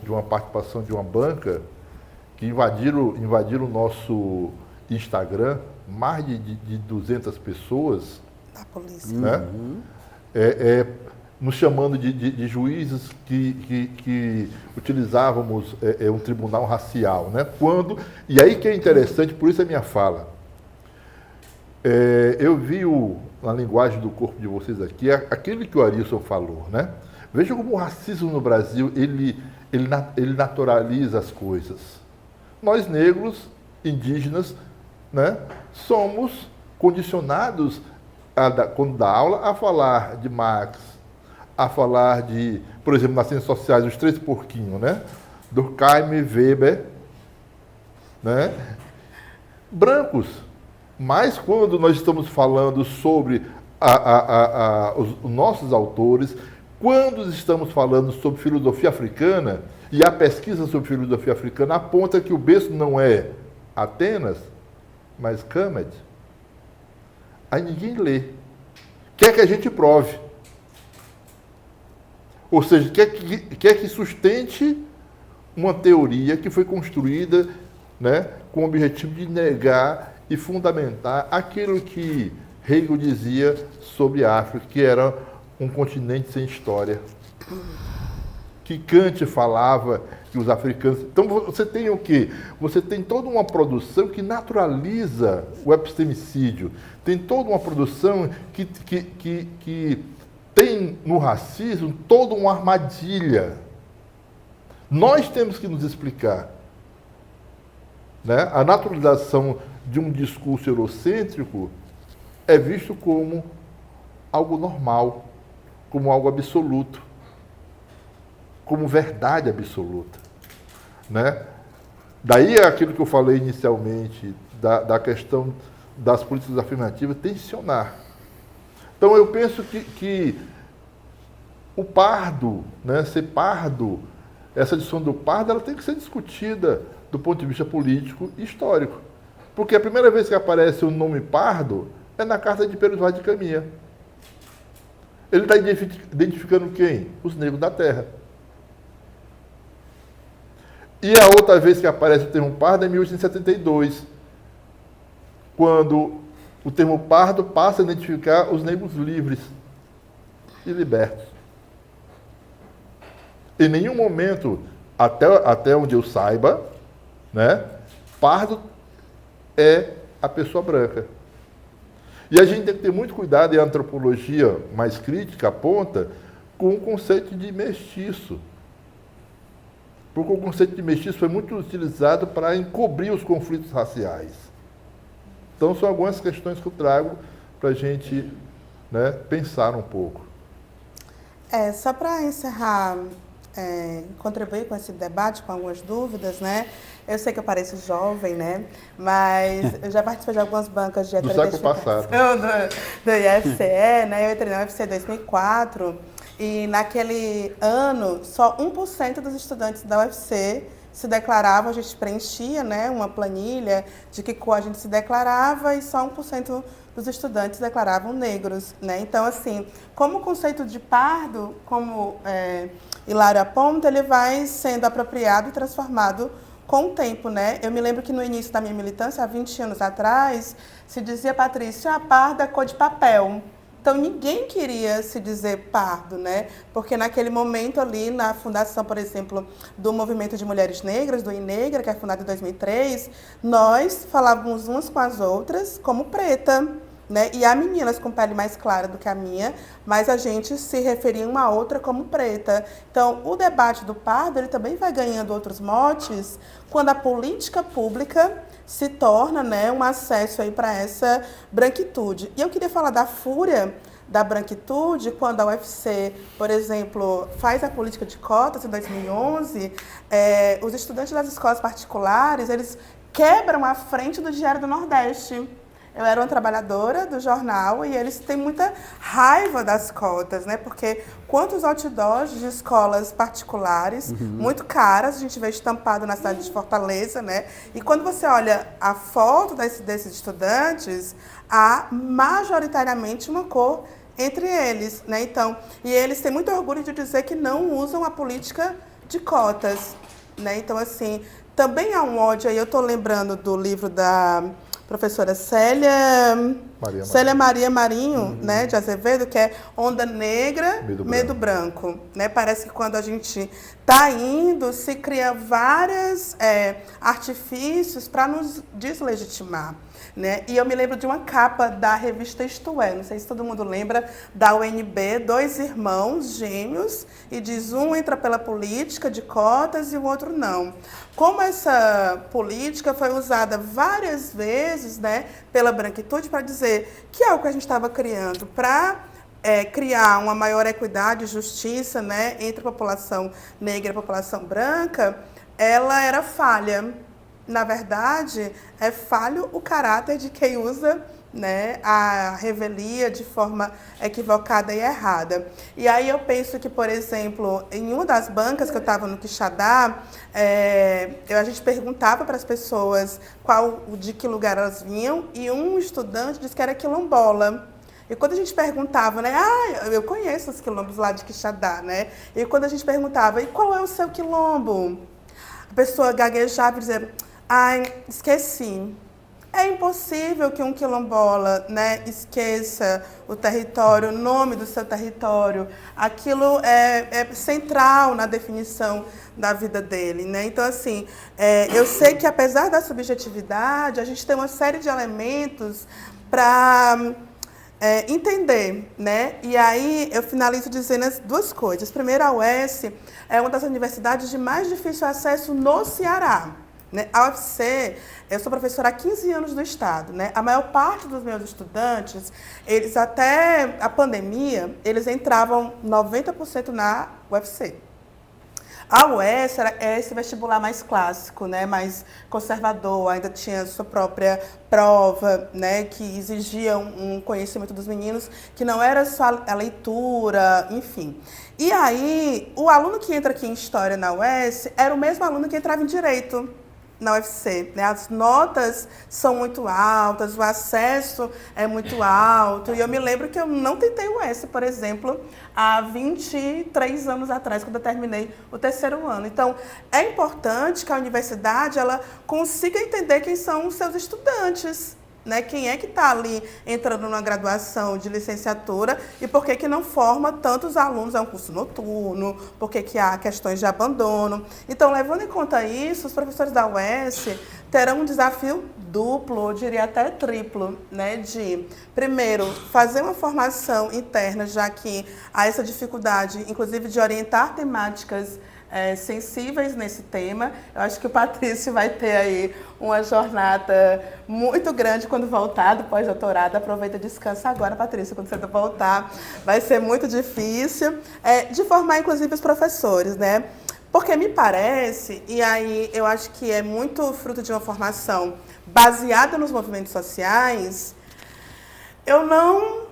uma participação de uma banca que invadiram o nosso Instagram, mais de 200 pessoas, da polícia, né? Nos chamando de juízes que utilizávamos um tribunal racial, né? E aí que é interessante, por isso é minha fala. Eu vi na linguagem do corpo de vocês aqui, aquilo que o Arilson falou, né? Veja como o racismo no Brasil, ele naturaliza as coisas. Nós negros, indígenas, né, somos condicionados, quando dá aula, a falar de Marx, a falar de, por exemplo, nas ciências sociais, os 3 porquinhos, né? Durkheim, Weber, né? Brancos. Mas quando nós estamos falando sobre os nossos autores, quando estamos falando sobre filosofia africana, e a pesquisa sobre filosofia africana aponta que o berço não é Atenas, mas Kemet, aí ninguém lê. Quer que a gente prove. Ou seja, quer que sustente uma teoria que foi construída, né, com o objetivo de negar e fundamentar aquilo que Hegel dizia sobre a África, que era um continente sem história. Que Kant falava que os africanos... Então você tem o quê? Você tem toda uma produção que naturaliza o epistemicídio. Tem toda uma produção que tem no racismo toda uma armadilha. Nós temos que nos explicar, né? A naturalização de um discurso eurocêntrico é visto como algo normal, como algo absoluto, como verdade absoluta, né? Daí é aquilo que eu falei inicialmente, da questão das políticas afirmativas, tensionar. Então eu penso que o pardo, né, ser pardo, essa discussão do pardo, ela tem que ser discutida do ponto de vista político e histórico. Porque a primeira vez que aparece o nome pardo é na carta de Pedro Vaz de Caminha. Ele está identificando quem? Os negros da terra. E a outra vez que aparece o termo pardo é em 1872, quando o termo pardo passa a identificar os negros livres e libertos. Em nenhum momento, até onde eu saiba, né, pardo é a pessoa branca. E a gente tem que ter muito cuidado, e a antropologia mais crítica aponta com o conceito de mestiço. Porque o conceito de mestiço foi muito utilizado para encobrir os conflitos raciais. Então, são algumas questões que eu trago para a gente, né, pensar um pouco. Só para encerrar, contribuir com esse debate, com algumas dúvidas, né? Eu sei que eu pareço jovem, né? Mas eu já participei de algumas bancas de heteroidentificação do IFCE, né? Eu entrei na UFC em 2004 e naquele ano só 1% dos estudantes da UFC se declaravam, a gente preenchia, né, uma planilha de que cor a gente se declarava e só 1% dos estudantes declaravam negros, né? Então, assim, como o conceito de pardo, como Hilário aponta, ele vai sendo apropriado e transformado com o tempo, né? Eu me lembro que no início da minha militância, há 20 anos atrás, se dizia, Patrícia, pardo é cor de papel. Então, ninguém queria se dizer pardo, né? Porque naquele momento ali, na fundação, por exemplo, do Movimento de Mulheres Negras, do INEGRA, que é fundado em 2003, nós falávamos umas com as outras como preta, né? E há meninas com pele mais clara do que a minha, mas a gente se referia uma a outra como preta. Então, o debate do pardo, ele também vai ganhando outros motes quando a política pública se torna, né, um acesso aí para essa branquitude. E eu queria falar da fúria da branquitude quando a UFC, por exemplo, faz a política de cotas em 2011, os estudantes das escolas particulares, eles quebram a frente do Diário do Nordeste. Eu era uma trabalhadora do jornal e eles têm muita raiva das cotas, né? Porque quantos outdoors de escolas particulares, muito caras, a gente vê estampado na cidade de Fortaleza, né? E quando você olha a foto desses estudantes, há majoritariamente uma cor entre eles, né? Então, e eles têm muito orgulho de dizer que não usam a política de cotas, né? Então, assim, também há um ódio aí, eu estou lembrando do livro da professora Célia Maria Marinho, né, de Azevedo, que é Onda Negra, Medo Branco. Né? Parece que quando a gente está indo, se cria vários artifícios para nos deslegitimar. Né? E eu me lembro de uma capa da revista Isto É, não sei se todo mundo lembra, da UNB, 2 irmãos gêmeos, e diz um entra pela política de cotas e o outro não. Como essa política foi usada várias vezes, né, pela branquitude para dizer que é o que a gente estava criando para criar uma maior equidade e justiça, né, entre a população negra e a população branca, ela era falha. Na verdade, é falho o caráter de quem usa, né, a revelia de forma equivocada e errada. E aí eu penso que, por exemplo, em uma das bancas que eu estava no Quixadá, a gente perguntava para as pessoas de que lugar elas vinham, e um estudante disse que era quilombola. E quando a gente perguntava, né, eu conheço os quilombos lá de Quixadá, né? E quando a gente perguntava, e qual é o seu quilombo? A pessoa gaguejava e dizia, esqueci. É impossível que um quilombola, né, esqueça o território, o nome do seu território. Aquilo é central na definição da vida dele, né? Então, assim, eu sei que apesar da subjetividade, a gente tem uma série de elementos para entender, né? E aí eu finalizo dizendo as duas coisas. Primeiro, a UES é uma das universidades de mais difícil acesso no Ceará. Né? A UFC, eu sou professora há 15 anos do Estado. Né? A maior parte dos meus estudantes, eles até a pandemia, eles entravam 90% na UFC. A UES era esse vestibular mais clássico, né? Mais conservador, ainda tinha sua própria prova, né? Que exigia um conhecimento dos meninos, que não era só a leitura, enfim. E aí, o aluno que entra aqui em História na UES era o mesmo aluno que entrava em Direito na UFC, né? As notas são muito altas, o acesso é muito alto. E eu me lembro que eu não tentei o UES, por exemplo, há 23 anos atrás, quando eu terminei o 3º ano. Então, é importante que a universidade ela consiga entender quem são os seus estudantes. Né? Quem é que está ali entrando numa graduação de licenciatura e por que não forma tantos alunos? É um curso noturno, por que há questões de abandono. Então, levando em conta isso, os professores da UES terão um desafio duplo, eu diria até triplo, né? De, primeiro, fazer uma formação interna, já que há essa dificuldade, inclusive, de orientar temáticas sensíveis nesse tema. Eu acho que o Patrício vai ter aí uma jornada muito grande quando voltar do pós-doutorado. Aproveita e descansa agora, Patrício, quando você voltar. Vai ser muito difícil. De formar, inclusive, os professores, né? Porque me parece, e aí eu acho que é muito fruto de uma formação baseada nos movimentos sociais, eu não...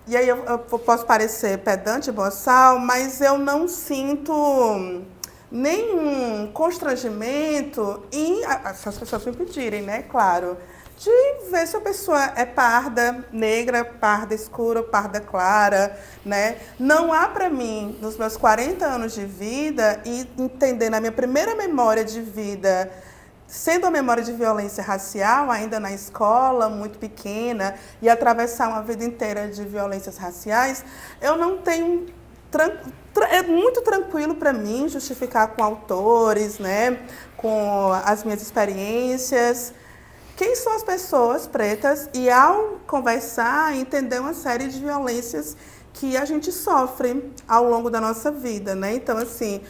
E aí eu posso parecer pedante, boçal, mas eu não sinto nenhum constrangimento em... Se as pessoas me pedirem, né? Claro. De ver se a pessoa é parda, negra, parda escura, parda clara, né? Não há para mim, nos meus 40 anos de vida, e entender na minha primeira memória de vida, sendo a memória de violência racial, ainda na escola, muito pequena, e atravessar uma vida inteira de violências raciais, eu não tenho... É muito tranquilo para mim justificar com autores, né? Com as minhas experiências, quem são as pessoas pretas e, ao conversar, entender uma série de violências que a gente sofre ao longo da nossa vida, né? Então, assim,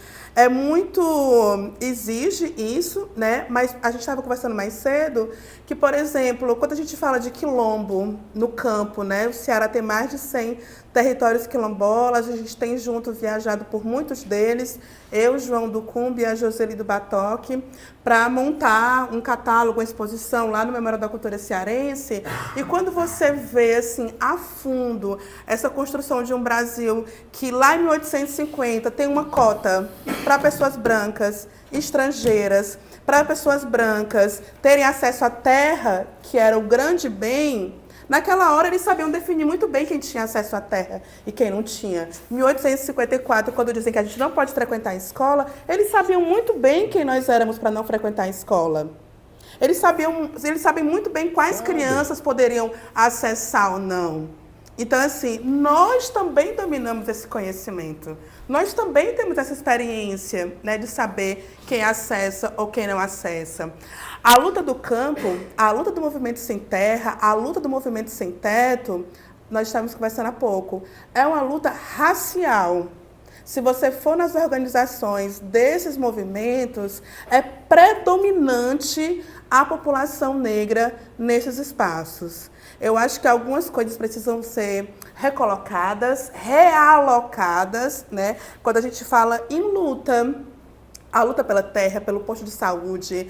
exige isso, né? Mas a gente estava conversando mais cedo que, por exemplo, quando a gente fala de quilombo no campo, né? O Ceará tem mais de 100 territórios quilombolas, a gente tem junto viajado por muitos deles, eu, João do Cumbi e a Joseli do Batoque, para montar um catálogo, uma exposição lá no Memorial da Cultura Cearense. E quando você vê, assim, a fundo, essa construção de um Brasil que lá em 1850 tem uma cota para pessoas brancas, estrangeiras, para pessoas brancas terem acesso à terra, que era o grande bem, naquela hora eles sabiam definir muito bem quem tinha acesso à terra e quem não tinha. Em 1854, quando dizem que a gente não pode frequentar a escola, eles sabiam muito bem quem nós éramos para não frequentar a escola. Eles sabem muito bem quais crianças poderiam acessar ou não. Então, assim, nós também dominamos esse conhecimento. Nós também temos essa experiência, né, de saber quem acessa ou quem não acessa. A luta do campo, a luta do movimento sem terra, a luta do movimento sem teto, nós estávamos conversando há pouco, é uma luta racial. Se você for nas organizações desses movimentos, é predominante a população negra nesses espaços. Eu acho que algumas coisas precisam ser recolocadas, realocadas, né? Quando a gente fala em luta, a luta pela terra, pelo posto de saúde,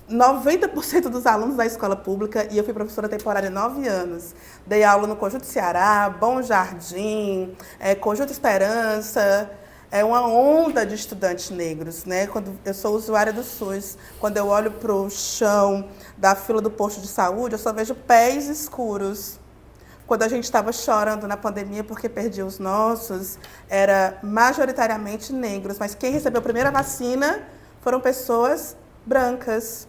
90% dos alunos da escola pública, e eu fui professora temporária há 9 anos, dei aula no Conjunto Ceará, Bom Jardim, Conjunto Esperança, é uma onda de estudantes negros, né? Quando eu sou usuária do SUS, quando eu olho para o chão da fila do posto de saúde, eu só vejo pés escuros. Quando a gente estava chorando na pandemia porque perdia os nossos, era majoritariamente negros, mas quem recebeu a primeira vacina foram pessoas brancas.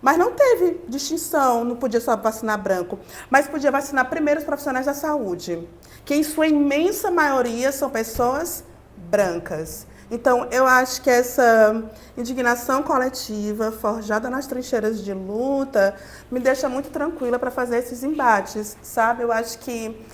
Mas não teve distinção, não podia só vacinar branco, mas podia vacinar primeiro os profissionais da saúde, que em sua imensa maioria são pessoas brancas. Então, eu acho que essa indignação coletiva, forjada nas trincheiras de luta, me deixa muito tranquila para fazer esses embates, sabe? Eu acho que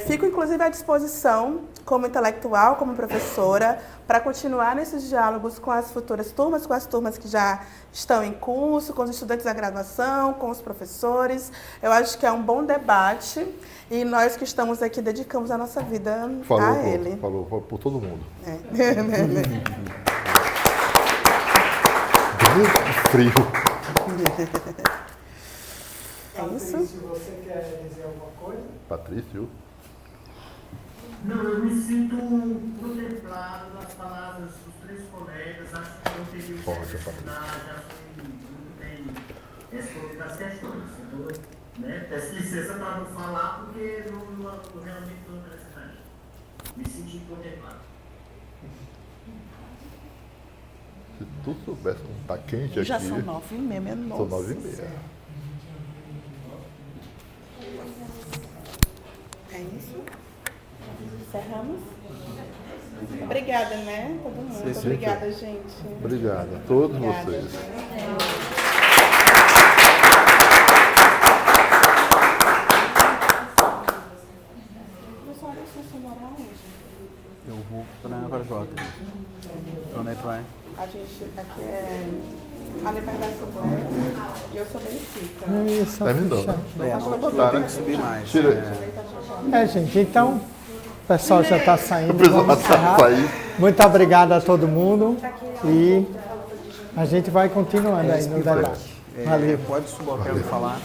fico, inclusive, à disposição, como intelectual, como professora, para continuar nesses diálogos com as futuras turmas, com as turmas que já estão em curso, com os estudantes da graduação, com os professores. Eu acho que é um bom debate e nós que estamos aqui dedicamos a nossa vida a ele. Falou por todo mundo. Frio. É isso? Patrício, você quer dizer alguma coisa? Patrício? Não, eu me sinto contemplado nas palavras dos 3 colegas. Acho que eu teria que já fui muito bem respondido as questões. Então, né, peço licença para não falar, porque não realmente não necessidade. Me senti contemplado. Se tu soubesse como tá quente já aqui... Já são 9h30, nossa. São 9h30. É isso. Encerramos. Obrigada, né? Todo mundo. Sim. Obrigada, gente. Obrigado a todos Obrigada. vocês. Pessoal, você morar onde? Eu vou para Varjota. Onde é que vai? A gente aqui é ali perto da Assembleia e eu sou Benfica. Isso. Terminou, né? Eu tenho que subir mais. Tira. Gente, então, o pessoal já está saindo. O pessoal Vamos tá encerrar. saindo. Muito obrigado a todo mundo e a gente vai continuando aí no debate. É, Valeu. pode subir, eu quero falar.